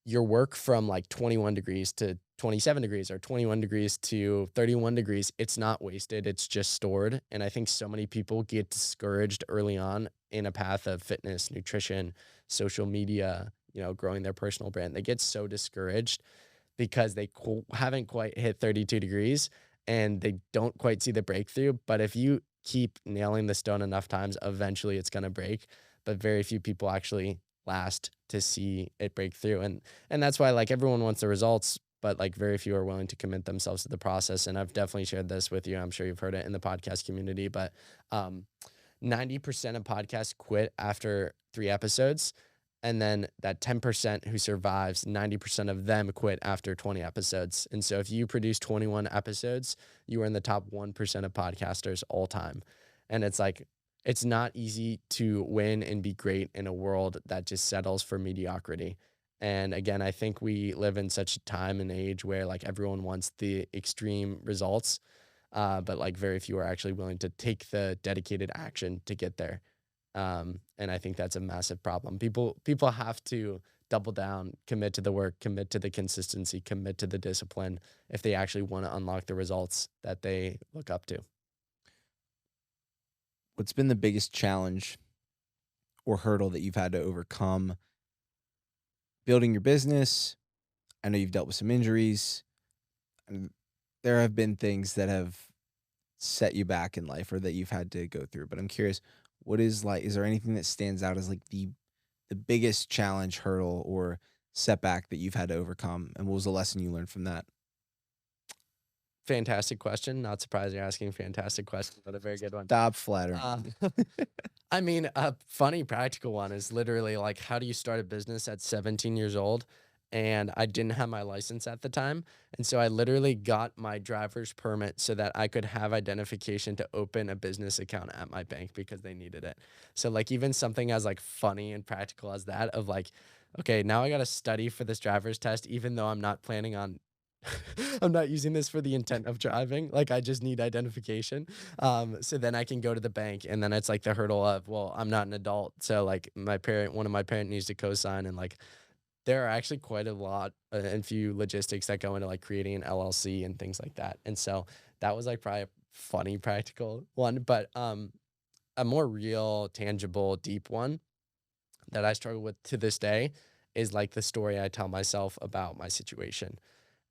your work from like 21 degrees to 27 degrees or 21 degrees to 31 degrees, it's not wasted, it's just stored. And I think so many people get discouraged early on in a path of fitness, nutrition, social media, growing their personal brand. They get so discouraged because they haven't quite hit 32 degrees and they don't quite see the breakthrough. But if you keep nailing the stone enough times, eventually it's going to break. But very few people actually last to see it break through. And that's why like everyone wants the results, but like very few are willing to commit themselves to the process. And I've definitely shared this with you. I'm sure you've heard it in the podcast community, but 90% of podcasts quit after 3 episodes. And then that 10% who survives, 90% of them quit after 20 episodes. And so if you produce 21 episodes, you are in the top 1% of podcasters all time. And it's like, it's not easy to win and be great in a world that just settles for mediocrity. And again, I think we live in such a time and age where like everyone wants the extreme results, but like very few are actually willing to take the dedicated action to get there. And I think that's a massive problem. People have to double down, commit to the work, commit to the consistency, commit to the discipline if they actually want to unlock the results that they look up to. What's been the biggest challenge or hurdle that you've had to overcome building your business? I know you've dealt with some injuries. And there have been things that have set you back in life or that you've had to go through. But I'm curious, is there anything that stands out as like the biggest challenge, hurdle, or setback that you've had to overcome? And what was the lesson you learned from that? Fantastic question. Not surprised you're asking a fantastic question, but a very good one. Stop flattering. I mean, a funny practical one is literally like, how do you start a business at 17 years old? And I didn't have my license at the time. And so I literally got my driver's permit so that I could have identification to open a business account at my bank because they needed it. So like even something as like funny and practical as that of like, okay, now I got to study for this driver's test, even though I'm not planning on I'm not using this for the intent of driving. Like I just need identification. So then I can go to the bank, and then it's like the hurdle of, well, I'm not an adult. So like one of my parent needs to co-sign, and like there are actually quite a lot and few logistics that go into like creating an LLC and things like that. And so that was like probably a funny practical one, but a more real, tangible, deep one that I struggle with to this day is like the story I tell myself about my situation.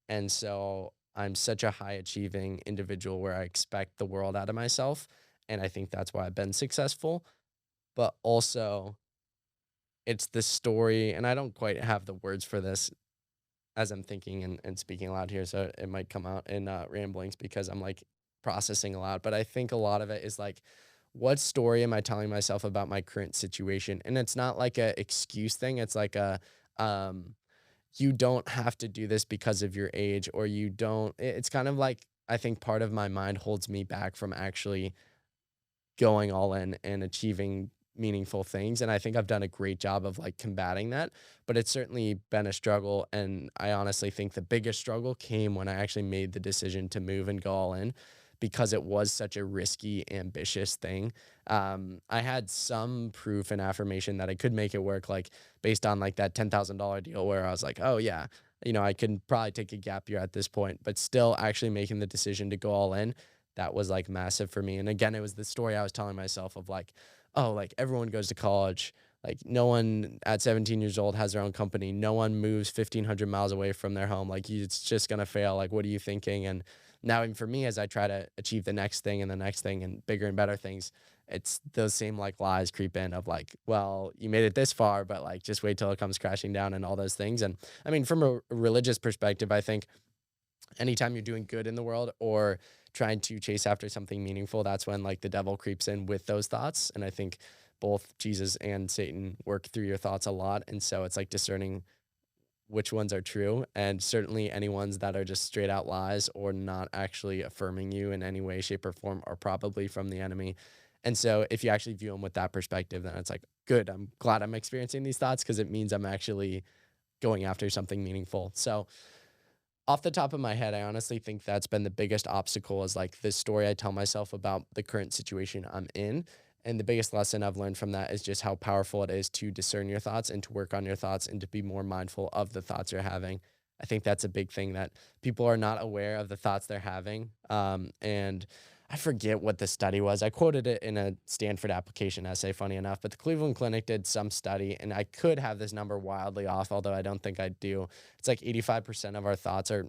And so I'm such a high achieving individual where I expect the world out of myself. And I think that's why I've been successful. But also, it's the story, and I don't quite have the words for this as I'm thinking and speaking aloud here. So it might come out in ramblings because I'm like processing aloud. But I think a lot of it is like, what story am I telling myself about my current situation? And it's not like a excuse thing. It's like you don't have to do this because of your age, or you don't. It's kind of like, I think part of my mind holds me back from actually going all in and achieving meaningful things. And I think I've done a great job of like combating that, but it's certainly been a struggle. And I honestly think the biggest struggle came when I actually made the decision to move and go all in, because it was such a risky, ambitious thing. I had some proof and affirmation that I could make it work, like based on like that $10,000 deal where I was like, oh yeah, I can probably take a gap year at this point, but still actually making the decision to go all in, that was like massive for me. And again, it was the story I was telling myself of like, oh, like everyone goes to college. Like no one at 17 years old has their own company. No one moves 1,500 miles away from their home. Like it's just going to fail. Like, what are you thinking? And now even for me, as I try to achieve the next thing and the next thing and bigger and better things, it's those same like lies creep in of like, well, you made it this far, but like just wait till it comes crashing down and all those things. And I mean, from a religious perspective, I think anytime you're doing good in the world or trying to chase after something meaningful, that's when like the devil creeps in with those thoughts. And I think both Jesus and Satan work through your thoughts a lot. And so it's like discerning which ones are true, and certainly any ones that are just straight out lies or not actually affirming you in any way, shape, or form are probably from the enemy. And so if you actually view them with that perspective, then it's like, good, I'm glad I'm experiencing these thoughts because it means I'm actually going after something meaningful. So off the top of my head, I honestly think that's been the biggest obstacle is like the story I tell myself about the current situation I'm in. And the biggest lesson I've learned from that is just how powerful it is to discern your thoughts and to work on your thoughts and to be more mindful of the thoughts you're having. I think that's a big thing that people are not aware of the thoughts they're having. And I forget what the study was. I quoted it in a Stanford application essay, funny enough, but the Cleveland Clinic did some study, and I could have this number wildly off, although I don't think I do. It's like 85% of our thoughts are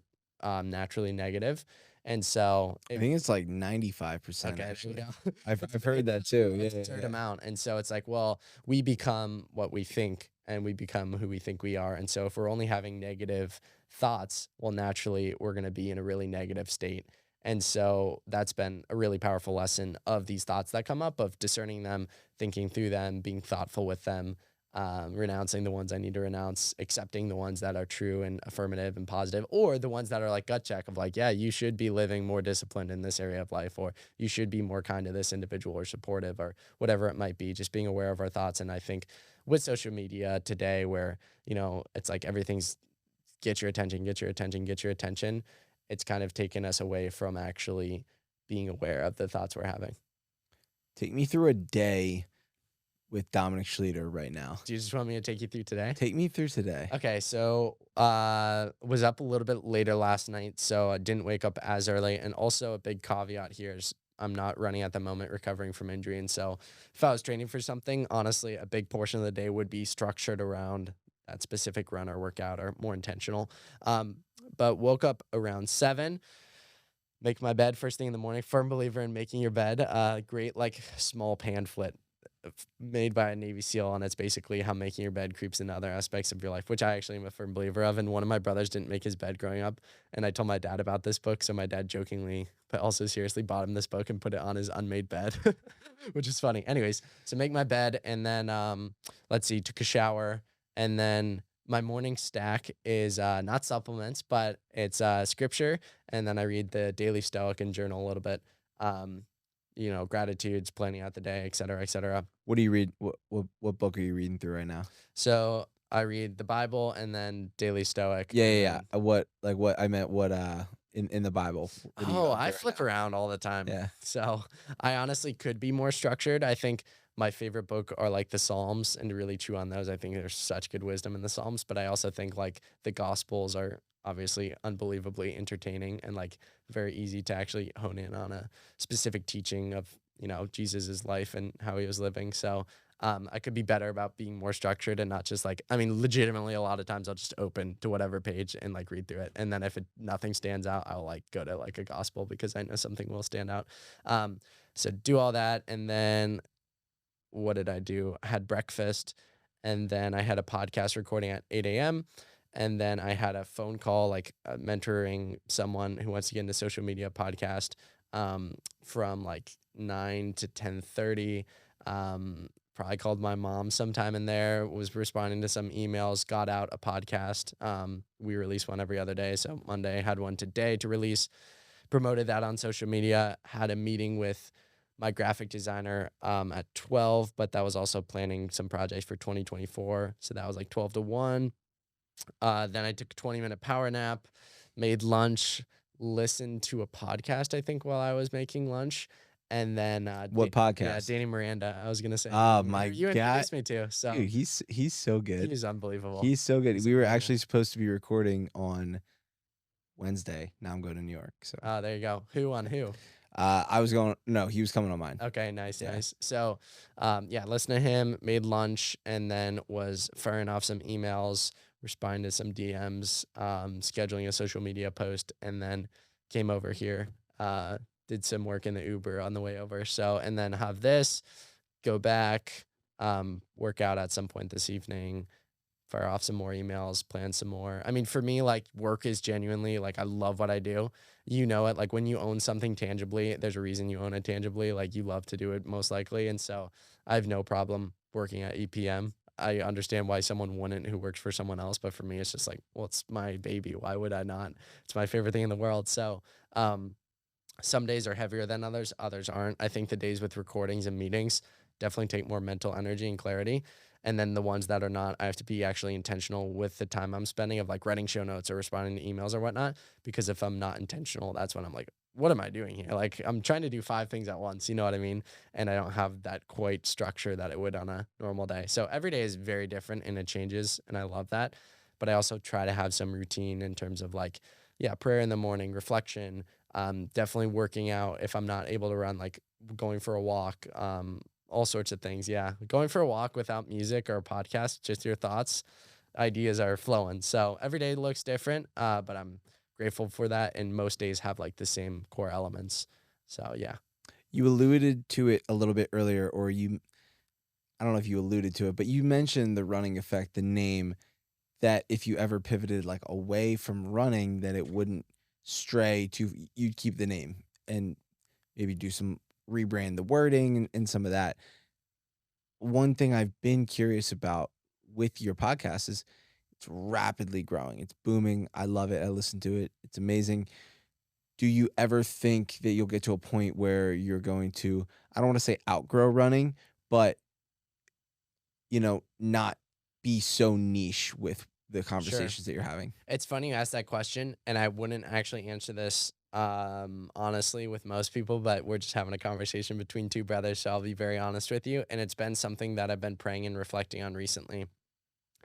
naturally negative. And so I think it's like 95%. okay, Actually, there we go. I've heard that too. Yeah, That's a certain amount. And so it's like, well, we become what we think and we become who we think we are. And so if we're only having negative thoughts, well, naturally we're going to be in a really negative state. And so that's been a really powerful lesson of these thoughts that come up, of discerning them, thinking through them, being thoughtful with them, renouncing the ones I need to renounce, accepting the ones that are true and affirmative and positive, or the ones that are like gut check of like, yeah, you should be living more disciplined in this area of life, or you should be more kind to this individual or supportive or whatever it might be, just being aware of our thoughts. And I think with social media today, where, it's like everything's get your attention, get your attention, get your attention, it's kind of taken us away from actually being aware of the thoughts we're having. Take me through a day with Dominic Schlueter right now. Do you just want me to take you through today? Take me through today. Okay, so was up a little bit later last night, so I didn't wake up as early. And also a big caveat here is I'm not running at the moment, recovering from injury. And so if I was training for something, honestly, a big portion of the day would be structured around that specific run or workout or more intentional. But woke up around 7, make my bed first thing in the morning. Firm believer in making your bed. Great, like small pamphlet made by a Navy SEAL, and it's basically how making your bed creeps into other aspects of your life, which I actually am a firm believer of. And one of my brothers didn't make his bed growing up, and I told my dad about this book, so my dad jokingly but also seriously bought him this book and put it on his unmade bed, which is funny. Anyways, so make my bed, and then took a shower, and then my morning stack is not supplements, but it's scripture, and then I read the Daily Stoic and journal a little bit. Gratitudes, planning out the day, et cetera, et cetera. What do you read? What book are you reading through right now? So I read the Bible and then Daily Stoic. Yeah. What I meant in the Bible. I flip around all the time. Yeah. So I honestly could be more structured. I think my favorite book are like the Psalms, and to really chew on those, I think there's such good wisdom in the Psalms. But I also think like the Gospels are obviously unbelievably entertaining and like very easy to actually hone in on a specific teaching of, Jesus's life and how he was living. So I could be better about being more structured and not just like, legitimately a lot of times I'll just open to whatever page and like read through it. And then if nothing stands out, I'll like go to like a gospel because I know something will stand out. So do all that. And then what did I do? I had breakfast, and then I had a podcast recording at 8 a.m. And then I had a phone call, like mentoring someone who wants to get into social media podcast from like 9 to 10:30. Probably called my mom sometime in there, was responding to some emails, got out a podcast. We release one every other day. So Monday, had one today to release, promoted that on social media, had a meeting with my graphic designer at 12, but that was also planning some projects for 2024. So that was like 12 to 1. Then I took a 20-minute power nap, made lunch, listened to a podcast, I think, while I was making lunch. And then what podcast? Yeah, Danny Miranda. I was gonna say. Oh my God! You introduced me to. So dude, he's so good. He's unbelievable. He's so good. We were actually supposed to be recording on Wednesday. Now I'm going to New York. So there you go. Who on who? He was coming on mine. Okay, nice. So, listen to him, made lunch, and then was firing off some emails, responding to some DMs, scheduling a social media post, and then came over here, did some work in the Uber on the way over. So, and then have this, go back, work out at some point this evening, fire off some more emails, plan some more. I mean, for me, like work is genuinely like I love what I do. You know it. Like when you own something tangibly, there's a reason you own it tangibly. Like you love to do it most likely. And so I have no problem working at EPM. I understand why someone wouldn't who works for someone else, but for me, it's just like, well, it's my baby. Why would I not? It's my favorite thing in the world. So, some days are heavier than others, others aren't. I think the days with recordings and meetings definitely take more mental energy and clarity. And then the ones that are not, I have to be actually intentional with the time I'm spending of like writing show notes or responding to emails or whatnot. Because if I'm not intentional, that's when I'm like, what am I doing here? Like I'm trying to do 5 things at once, you know what I mean? And I don't have that quite structure that it would on a normal day. So every day is very different and it changes. And I love that. But I also try to have some routine in terms of like, yeah, prayer in the morning, reflection, definitely working out if I'm not able to run, like going for a walk, all sorts of things. Yeah. Going for a walk without music or a podcast, just your thoughts, ideas are flowing. So every day looks different, but I'm grateful for that. And most days have like the same core elements. So yeah. You alluded to it a little bit earlier, or I don't know if you alluded to it, but you mentioned the running effect, the name, that if you ever pivoted like away from running, that it wouldn't stray to, you'd keep the name and maybe do some rebrand the wording and some of that. One thing I've been curious about with your podcast is it's rapidly growing. It's booming. I love it. I listen to it. It's amazing. Do you ever think that you'll get to a point where you're going to, I don't want to say outgrow running, but not be so niche with the Sure. conversations that you're having? It's funny you asked that question, and I wouldn't actually answer this honestly with most people, but we're just having a conversation between two brothers, so I'll be very honest with you. And it's been something that I've been praying and reflecting on recently.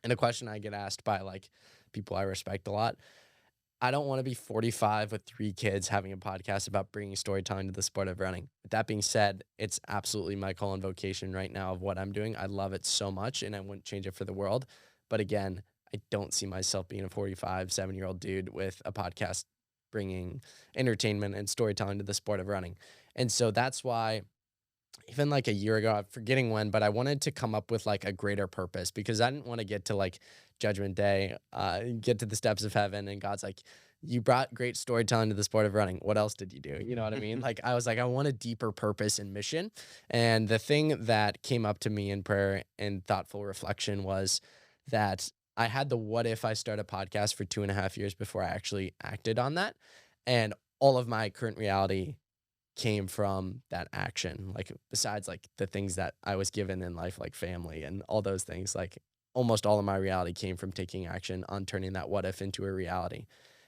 And a question I get asked by like people I respect a lot. I don't want to be 45 with 3 kids having a podcast about bringing storytelling to the sport of running. With that being said, it's absolutely my call and vocation right now of what I'm doing. I love it so much and I wouldn't change it for the world. But again, I don't see myself being a 45, 7-year-old dude with a podcast bringing entertainment and storytelling to the sport of running. And so that's why even like a year ago, I'm forgetting when, but I wanted to come up with like a greater purpose because I didn't want to get to like judgment day, get to the steps of heaven and God's like, you brought great storytelling to the sport of running. What else did you do? You know what I mean? Like I was like, I want a deeper purpose and mission. And the thing that came up to me in prayer and thoughtful reflection was that I had the what if I start a podcast for 2.5 years before I actually acted on that. And all of my current reality came from that action. Like besides like the things that I was given in life, like family and all those things, like almost all of my reality came from taking action on turning that what if into a reality.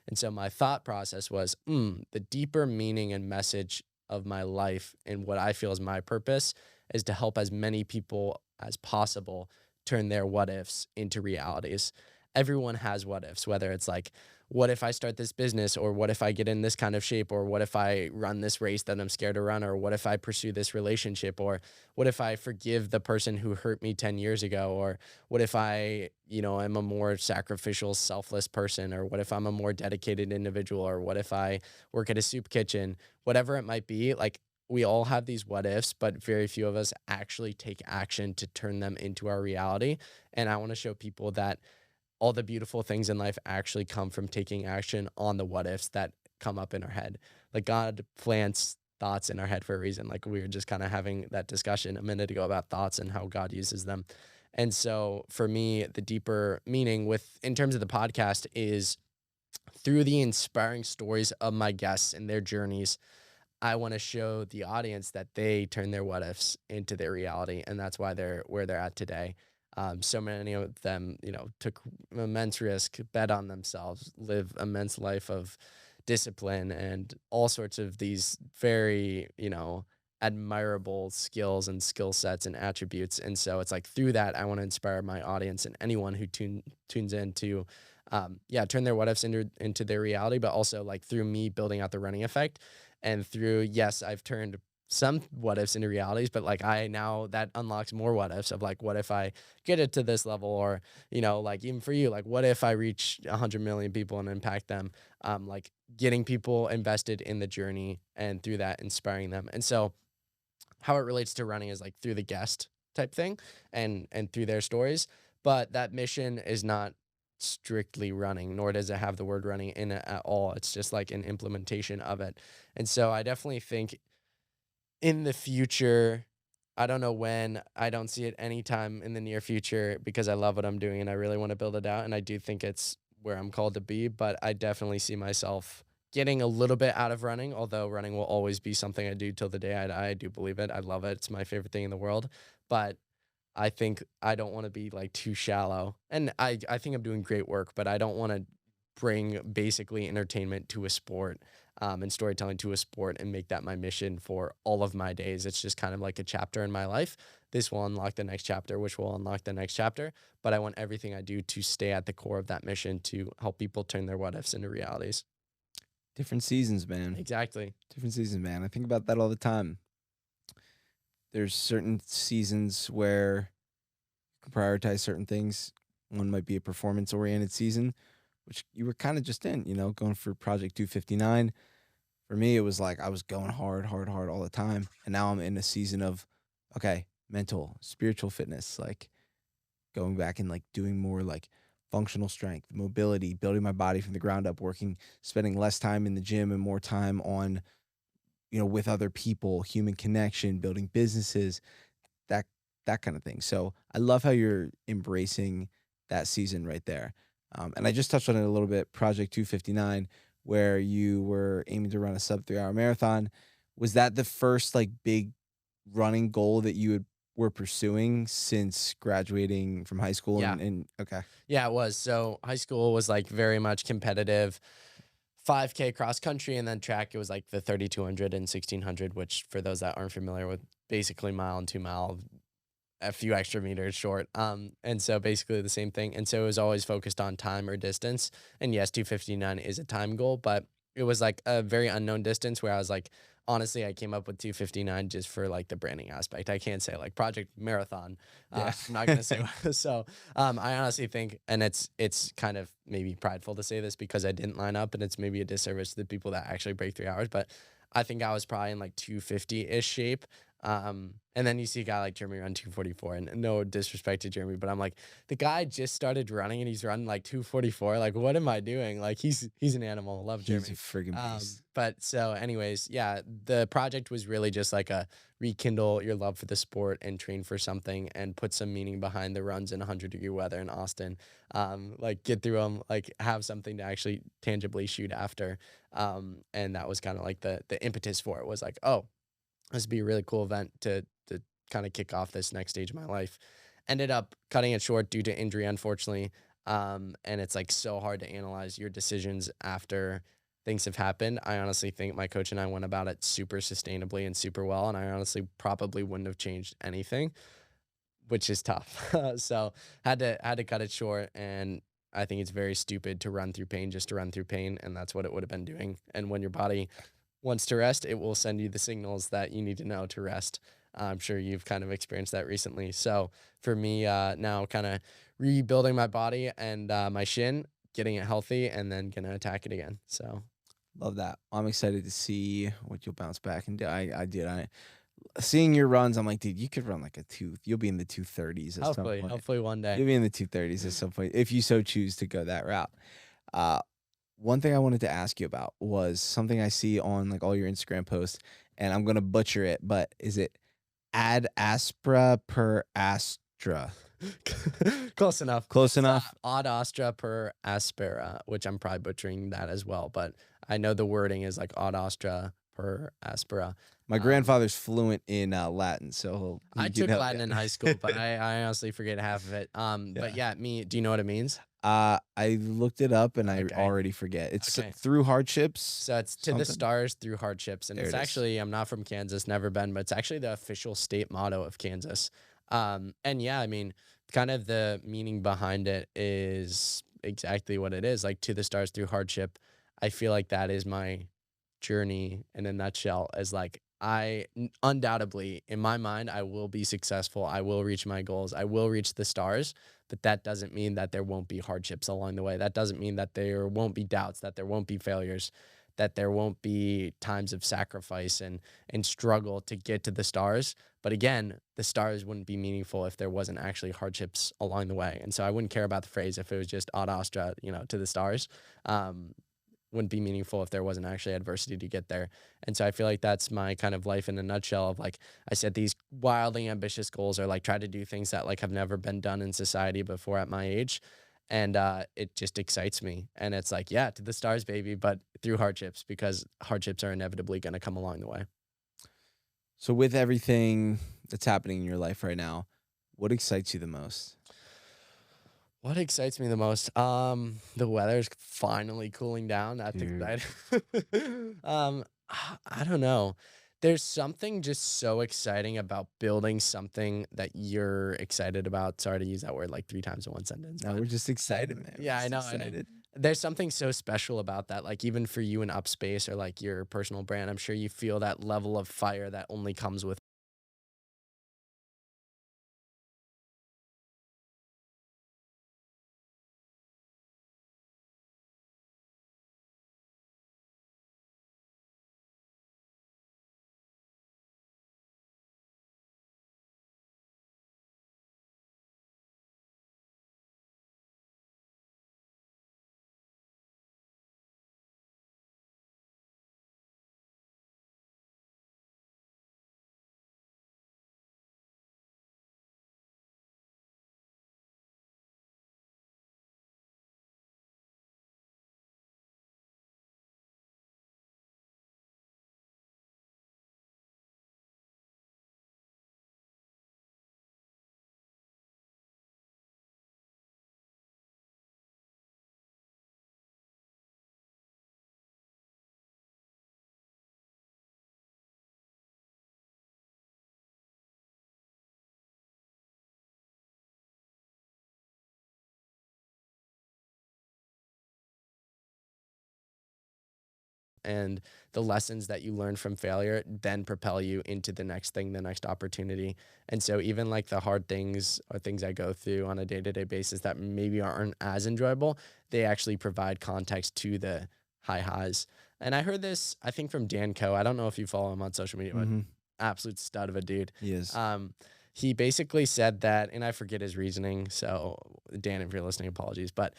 And so my thought process was, the deeper meaning and message of my life and what I feel is my purpose is to help as many people as possible turn their what ifs into realities. Everyone has what ifs, whether it's like, what if I start this business, or what if I get in this kind of shape, or what if I run this race that I'm scared to run, or what if I pursue this relationship, or what if I forgive the person who hurt me 10 years ago, or what if I, am a more sacrificial, selfless person, or what if I'm a more dedicated individual, or what if I work at a soup kitchen, whatever it might be. Like we all have these what ifs, but very few of us actually take action to turn them into our reality. And I want to show people that all the beautiful things in life actually come from taking action on the what ifs that come up in our head. Like God plants thoughts in our head for a reason. Like we were just kind of having that discussion a minute ago about thoughts and how God uses them. And so for me, the deeper meaning in terms of the podcast is through the inspiring stories of my guests and their journeys, I want to show the audience that they turn their what ifs into their reality. And that's why they're where they're at today. So many of them, took immense risk, bet on themselves, live immense life of discipline and all sorts of these very, admirable skills and skill sets and attributes. And so it's like through that, I want to inspire my audience and anyone who tunes in to, turn their what ifs into their reality, but also like through me building out the running effect and through, yes, I've turned some what ifs into realities, but like that unlocks more what ifs of like, what if I get it to this level, or, like even for you, like what if I reach 100 million people and impact them, like getting people invested in the journey and through that inspiring them. And so how it relates to running is like through the guest type thing and through their stories. but that mission is not strictly running, nor does it have the word running in it at all. It's just like an implementation of it. And so I definitely think in the future, I don't know when, I don't see it anytime in the near future because I love what I'm doing and I really want to build it out. And I do think it's where I'm called to be, but I definitely see myself getting a little bit out of running, although running will always be something I do till the day I die. I do believe it. I love it. It's my favorite thing in the world. But I think I don't want to be like too shallow. And I think I'm doing great work, but I don't want to bring basically entertainment to a sport, and storytelling to a sport and make that my mission for all of my days. It's just kind of like a chapter in my life. This will unlock the next chapter, which will unlock the next chapter. But I want everything I do to stay at the core of that mission to help people turn their what ifs into realities. Different seasons, man. Exactly. Different seasons, man. I think about that all the time. There's certain seasons where you can prioritize certain things. One might be a performance-oriented season, which you were kind of just in, going for Project 259. For me, it was like I was going hard all the time. And now I'm in a season of, okay, mental, spiritual fitness, like going back and like doing more like functional strength, mobility, building my body from the ground up, spending less time in the gym and more time on, with other people, human connection, building businesses, that kind of thing. So I love how you're embracing that season right there. And I just touched on it a little bit, Project 259, where you were aiming to run a sub 3-hour marathon. Was that the first like big running goal that you were pursuing since graduating from high school? Yeah. Okay. Yeah, it was. So high school was like very much competitive. 5K cross country, and then track, it was like the 3,200 and 1,600, which for those that aren't familiar with, basically mile and 2 mile, a few extra meters short. And so basically the same thing. And so it was always focused on time or distance. And yes, 259 is a time goal, but it was like a very unknown distance where I was like, honestly, I came up with 259 just for like the branding aspect. I can't say like Project Marathon. Yeah. I'm not gonna say so. I honestly think, and it's kind of maybe prideful to say this because I didn't line up, and it's maybe a disservice to the people that actually break 3 hours. But I think I was probably in like 250-ish shape. And then you see a guy like Jeremy run 244, and no disrespect to Jeremy, but I'm like, the guy just started running and he's running like 244. Like, what am I doing? Like, he's an animal. Love Jeremy. He's a friggin' beast. But so anyways, yeah, the project was really just like a rekindle your love for the sport and train for something and put some meaning behind the runs in 100-degree weather in Austin. Like get through them, like have something to actually tangibly shoot after. And that was kind of like the impetus for it was like, oh, this would be a really cool event to kind of kick off this next stage of my life. Ended up cutting it short due to injury, unfortunately. And it's like so hard to analyze your decisions after things have happened. I honestly think my coach and I went about it super sustainably and super well. And I honestly probably wouldn't have changed anything, which is tough. So had to cut it short. And I think it's very stupid to run through pain just to run through pain. And that's what it would have been doing. And when your body wants to rest, it will send you the signals that you need to know to rest. I'm sure you've kind of experienced that recently. So for me, now kind of rebuilding my body and my shin, getting it healthy, and then going to attack it again. So love that. I'm excited to see what you'll bounce back and do. Seeing your runs, I'm like, dude, you could run like you'll be in the 230s at some point. Hopefully one day. You'll be in the 230s at some point if you so choose to go that route. One thing I wanted to ask you about was something I see on like all your Instagram posts, and I'm gonna butcher it, but is it ad aspera per astra? Close enough. Close enough. Ad astra per aspera, which I'm probably butchering that as well, but I know the wording is like ad astra per aspera. My grandfather's fluent in Latin, so I took Latin in high school, but I honestly forget half of it. But yeah, do you know what it means? I looked it up and I already forget. It's through hardships. So it's to the stars through hardships. And it's actually, I'm not from Kansas, never been, but it's actually the official state motto of Kansas. And yeah, I mean, kind of the meaning behind it is exactly what it is. Like to the stars through hardship. I feel like that is my journey in a nutshell, as like, I undoubtedly, in my mind, I will be successful. I will reach my goals. I will reach the stars, but that doesn't mean that there won't be hardships along the way. That doesn't mean that there won't be doubts, that there won't be failures. that there won't be times of sacrifice and struggle to get to the stars. But again, the stars wouldn't be meaningful if there wasn't actually hardships along the way. And so I wouldn't care about the phrase if it was just ad astra, to the stars. Wouldn't be meaningful if there wasn't actually adversity to get there. And so I feel like that's my kind of life in a nutshell of like, I set these wildly ambitious goals or like try to do things that like have never been done in society before at my age. And it just excites me. And it's like, yeah, to the stars, baby, but through hardships, because hardships are inevitably going to come along the way. So with everything that's happening in your life right now, what excites you the most? What excites me the most? The weather's finally cooling down. That's Dude. exciting. I don't know. There's something just so exciting about building something that you're excited about. Sorry to use that word like 3 times in one sentence. No, but we're just excited, man. We're yeah, I just know. excited. There's something so special about that. Like even for you in Upspace or like your personal brand, I'm sure you feel that level of fire that only comes with and the lessons that you learn from failure then propel you into the next thing, the next opportunity. And so even like the hard things or things I go through on a day-to-day basis that maybe aren't as enjoyable, they actually provide context to the highs. And I heard this, I think from Dan Coe. I don't know if you follow him on social media, but absolute stud of a dude. He is. He basically said that, and I forget his reasoning. So Dan, if you're listening, apologies. But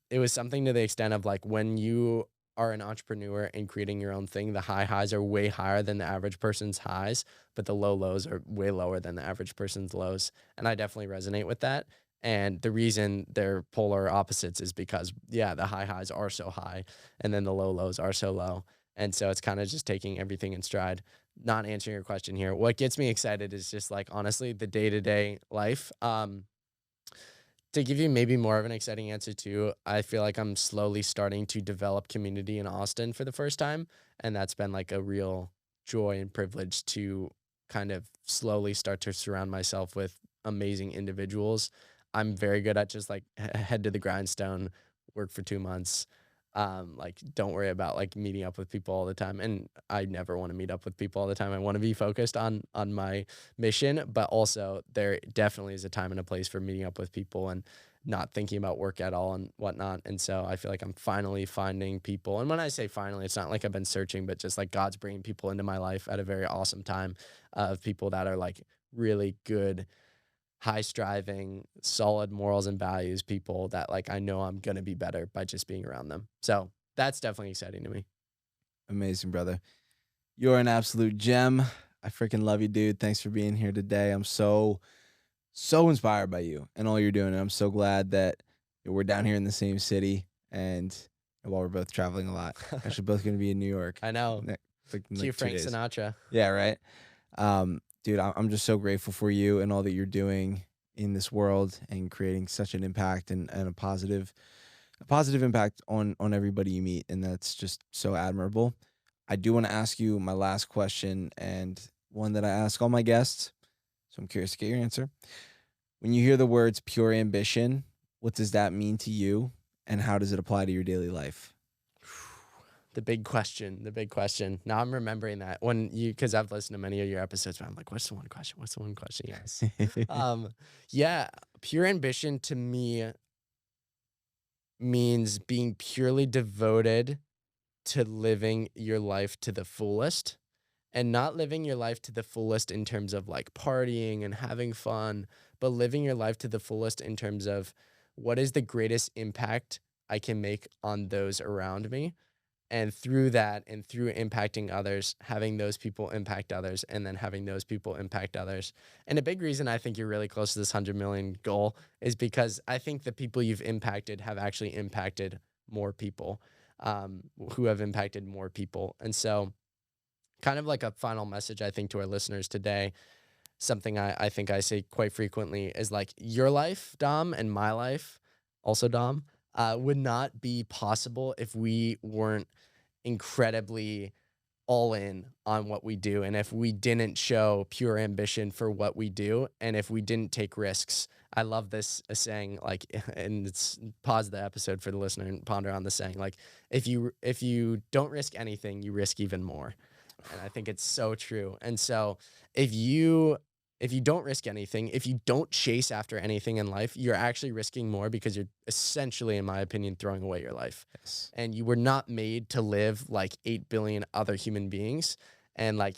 it was something to the extent of like when you are an entrepreneur and creating your own thing, the highs are way higher than the average person's highs, but the lows are way lower than the average person's lows. And I definitely resonate with that. And the reason they're polar opposites is because, yeah, the highs are so high and then the lows are so low. And so it's kind of just taking everything in stride. Not answering your question here. What gets me excited is just like, honestly, the day-to-day life. To give you maybe more of an exciting answer too, I feel like I'm slowly starting to develop community in Austin for the first time. And that's been like a real joy and privilege to kind of slowly start to surround myself with amazing individuals. I'm very good at just like head to the grindstone, work for 2 months. Like don't worry about like meeting up with people all the time. And I never want to meet up with people all the time. I want to be focused on my mission, but also there definitely is a time and a place for meeting up with people and not thinking about work at all and whatnot. And so I feel like I'm finally finding people. And when I say finally, it's not like I've been searching, but just like God's bringing people into my life at a very awesome time of people that are like really good, high striving, solid morals and values people that like I know I'm going to be better by just being around them. So that's definitely exciting to me. Amazing, brother. You're an absolute gem. I freaking love you, dude. Thanks for being here today. I'm so inspired by you and all you're doing. And I'm so glad that we're down here in the same city and while we're both traveling a lot. Actually, both going to be in New York. I know. Cue Frank 2 days. Sinatra. Yeah, right. Dude, I'm just so grateful for you and all that you're doing in this world and creating such an impact and a positive impact on everybody you meet. And that's just so admirable. I do want to ask you my last question and one that I ask all my guests. So I'm curious to get your answer. When you hear the words pure ambition, what does that mean to you and how does it apply to your daily life? The big question. Now I'm remembering that because I've listened to many of your episodes, but I'm like, what's the one question? Yes. Yeah, pure ambition to me means being purely devoted to living your life to the fullest, and not living your life to the fullest in terms of like partying and having fun, but living your life to the fullest in terms of what is the greatest impact I can make on those around me. And through that and through impacting others, having those people impact others, and then having those people impact others. And a big reason I think you're really close to this 100 million goal is because I think the people you've impacted have actually impacted more people, who have impacted more people. And so, kind of like a final message, I think, to our listeners today, something I think I say quite frequently is like, your life, Dom, and my life, also Dom, would not be possible if we weren't incredibly all in on what we do, and if we didn't show pure ambition for what we do, and if we didn't take risks. I love this saying, like, and it's pause the episode for the listener and ponder on the saying, like, if you don't risk anything, you risk even more. And I think it's so true. And so if you don't risk anything, if you don't chase after anything in life, you're actually risking more, because you're essentially, in my opinion, throwing away your life. Yes. And you were not made to live like 8 billion other human beings. And like,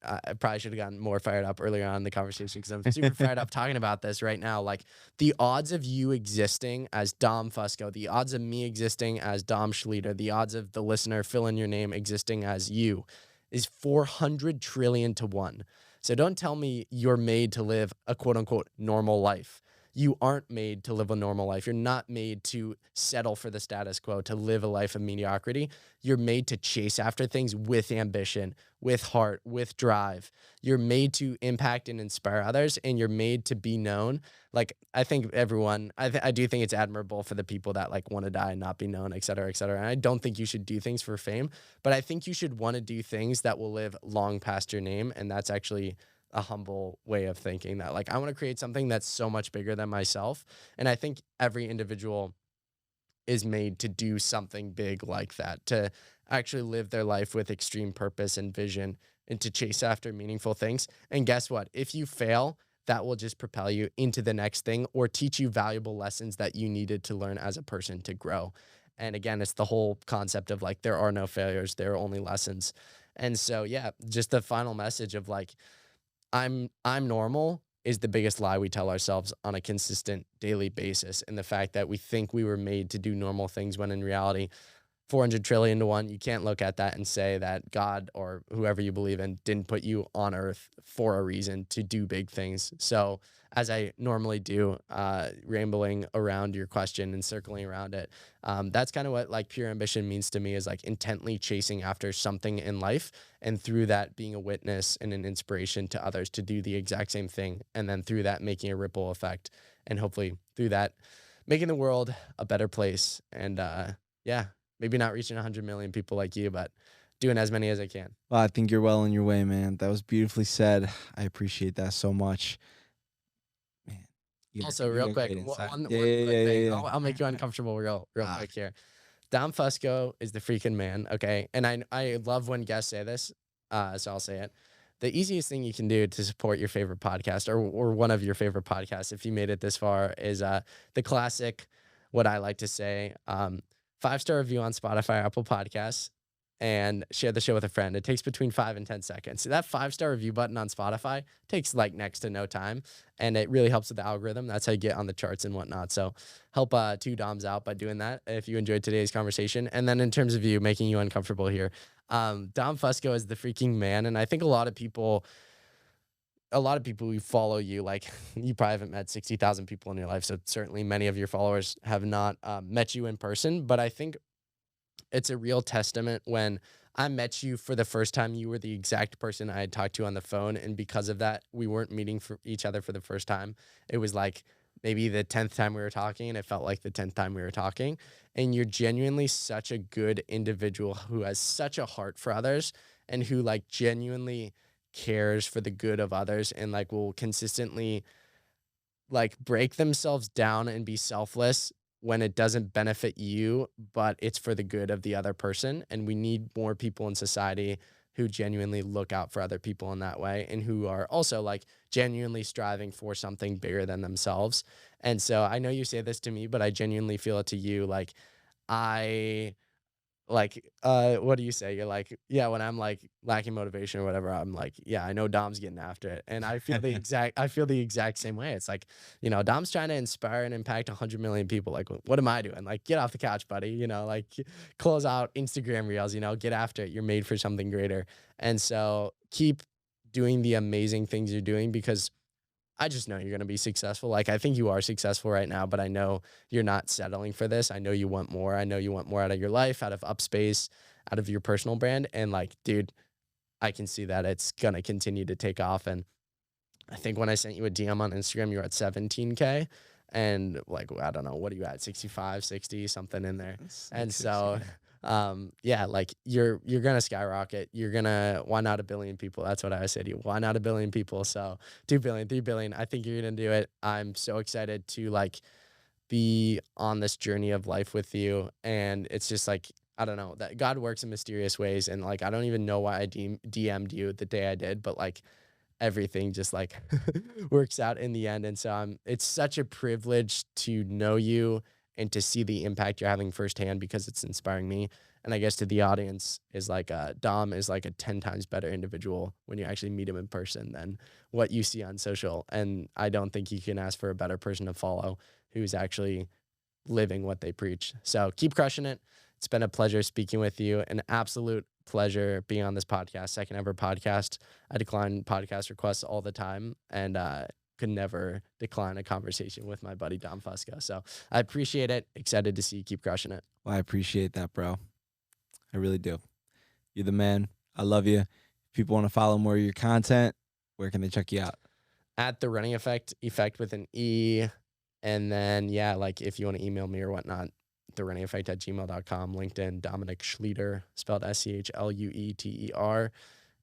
I probably should have gotten more fired up earlier on in the conversation, because I'm super fired up talking about this right now. Like, the odds of you existing as Dom Fusco, the odds of me existing as Dom Schlueter, the odds of the listener, fill in your name, existing as you, is 400 trillion to 1. So don't tell me you're made to live a quote unquote normal life. You aren't made to live a normal life. You're not made to settle for the status quo, to live a life of mediocrity. You're made to chase after things with ambition, with heart, with drive. You're made to impact and inspire others, and you're made to be known. Like, I think everyone, I do think it's admirable for the people that like want to die and not be known, et cetera, et cetera. And I don't think you should do things for fame, but I think you should want to do things that will live long past your name. And that's actually a humble way of thinking, that like, I want to create something that's so much bigger than myself. And I think every individual is made to do something big like that, to actually live their life with extreme purpose and vision, and to chase after meaningful things. And guess what? If you fail, that will just propel you into the next thing, or teach you valuable lessons that you needed to learn as a person to grow. And again, it's the whole concept of like, there are no failures, there are only lessons. And so, yeah, just the final message of like, I'm normal is the biggest lie we tell ourselves on a consistent daily basis. And the fact that we think we were made to do normal things, when in reality, 400 trillion to 1, you can't look at that and say that God or whoever you believe in didn't put you on earth for a reason to do big things. So, as I normally do, rambling around your question and circling around it, that's kind of what like pure ambition means to me, is like intently chasing after something in life, and through that being a witness and an inspiration to others to do the exact same thing, and then through that making a ripple effect, and hopefully through that making the world a better place. And yeah, maybe not reaching 100 million people like you, but doing as many as I can. Well, I think you're well on your way, man. That was beautifully said. I appreciate that so much. Man. Also, real quick, one quick yeah, thing. yeah. I'll make you uncomfortable real quick here. Dom Fusco is the freaking man, okay? And I love when guests say this, so I'll say it. The easiest thing you can do to support your favorite podcast, or one of your favorite podcasts, if you made it this far, is the classic, what I like to say, 5-star review on Spotify, Apple Podcasts, and share the show with a friend. It takes between 5 and 10 seconds. So that 5-star review button on Spotify takes like next to no time, and it really helps with the algorithm. That's how you get on the charts and whatnot. So help 2 Doms out by doing that if you enjoyed today's conversation. And then in terms of you making you uncomfortable here, Dom Fusco is the freaking man. And I think a lot of people who follow you, like, you probably haven't met 60,000 people in your life. So certainly many of your followers have not met you in person. But I think it's a real testament when I met you for the first time, you were the exact person I had talked to on the phone. And because of that, we weren't meeting for each other for the first time. It was like maybe the 10th time we were talking, and it felt like the 10th time we were talking. And you're genuinely such a good individual who has such a heart for others, and who like genuinely cares for the good of others, and like will consistently like break themselves down and be selfless when it doesn't benefit you, but it's for the good of the other person. And we need more people in society who genuinely look out for other people in that way, and who are also like genuinely striving for something bigger than themselves. And so I know you say this to me, but I genuinely feel it to you. Like, I what do you say? You're like, yeah, when I'm like lacking motivation or whatever, I'm like, yeah, I know Dom's getting after it. And I feel the exact same way. It's like, Dom's trying to inspire and impact 100 million people. Like, what am I doing? Like, get off the couch, buddy. Like close out Instagram reels, get after it. You're made for something greater. And so keep doing the amazing things you're doing, because I just know you're going to be successful. Like, I think you are successful right now, but I know you're not settling for this. I know you want more. I know you want more out of your life, out of Upspace, out of your personal brand. And like, dude, I can see that it's going to continue to take off. And I think when I sent you a DM on Instagram, you were at 17K, and like, I don't know, what are you at? 65, 60, something in there. And so, yeah, like you're gonna skyrocket. You're gonna, why not 1 billion people? That's what I said to you. Why not 1 billion people? So 2 billion, 3 billion. I think you're gonna do it. I'm so excited to like be on this journey of life with you. And it's just like, I don't know, that God works in mysterious ways. And like, I don't even know why I DM'd you the day I did, but like everything just like works out in the end. And so it's such a privilege to know you and to see the impact you're having firsthand, because it's inspiring me. And I guess to the audience is like, Dom is like a 10 times better individual when you actually meet him in person than what you see on social. And I don't think you can ask for a better person to follow who's actually living what they preach. So keep crushing it. It's been a pleasure speaking with you. An absolute pleasure being on this podcast, second ever podcast. I decline podcast requests all the time, and could never decline a conversation with my buddy Dom Fusco. So I appreciate it. Excited to see you keep crushing it. Well, I appreciate that, bro. I really do. You're the man. I love you. If people want to follow more of your content, where can they check you out? At The Running Effect with an E. And then, yeah, like if you want to email me or whatnot, therunningeffect@gmail.com, LinkedIn, Dominic Schlueter, spelled Schlueter.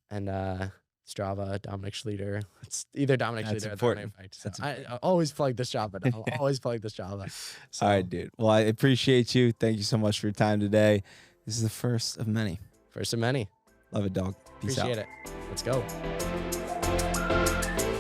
And Strava, Dominic Schlueter. It's either Dominic Schlueter or The Running Effect. So I always plug the Strava now. I'll always plug the Strava. So. All right, dude. Well, I appreciate you. Thank you so much for your time today. This is the first of many. First of many. Love it, dog. Peace Appreciate out. it. Let's go.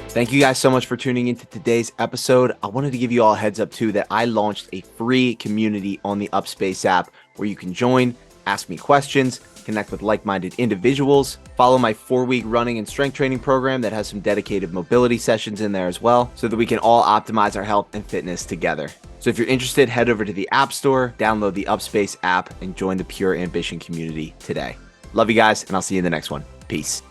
Thank you guys so much for tuning into today's episode. I wanted to give you all a heads up too that I launched a free community on the Upspace app where you can join, ask me questions, connect with like-minded individuals, follow my 4-week running and strength training program that has some dedicated mobility sessions in there as well, so that we can all optimize our health and fitness together. So if you're interested, head over to the App Store, download the Upspace app, and join the Pure Ambition community today. Love you guys, and I'll see you in the next one. Peace.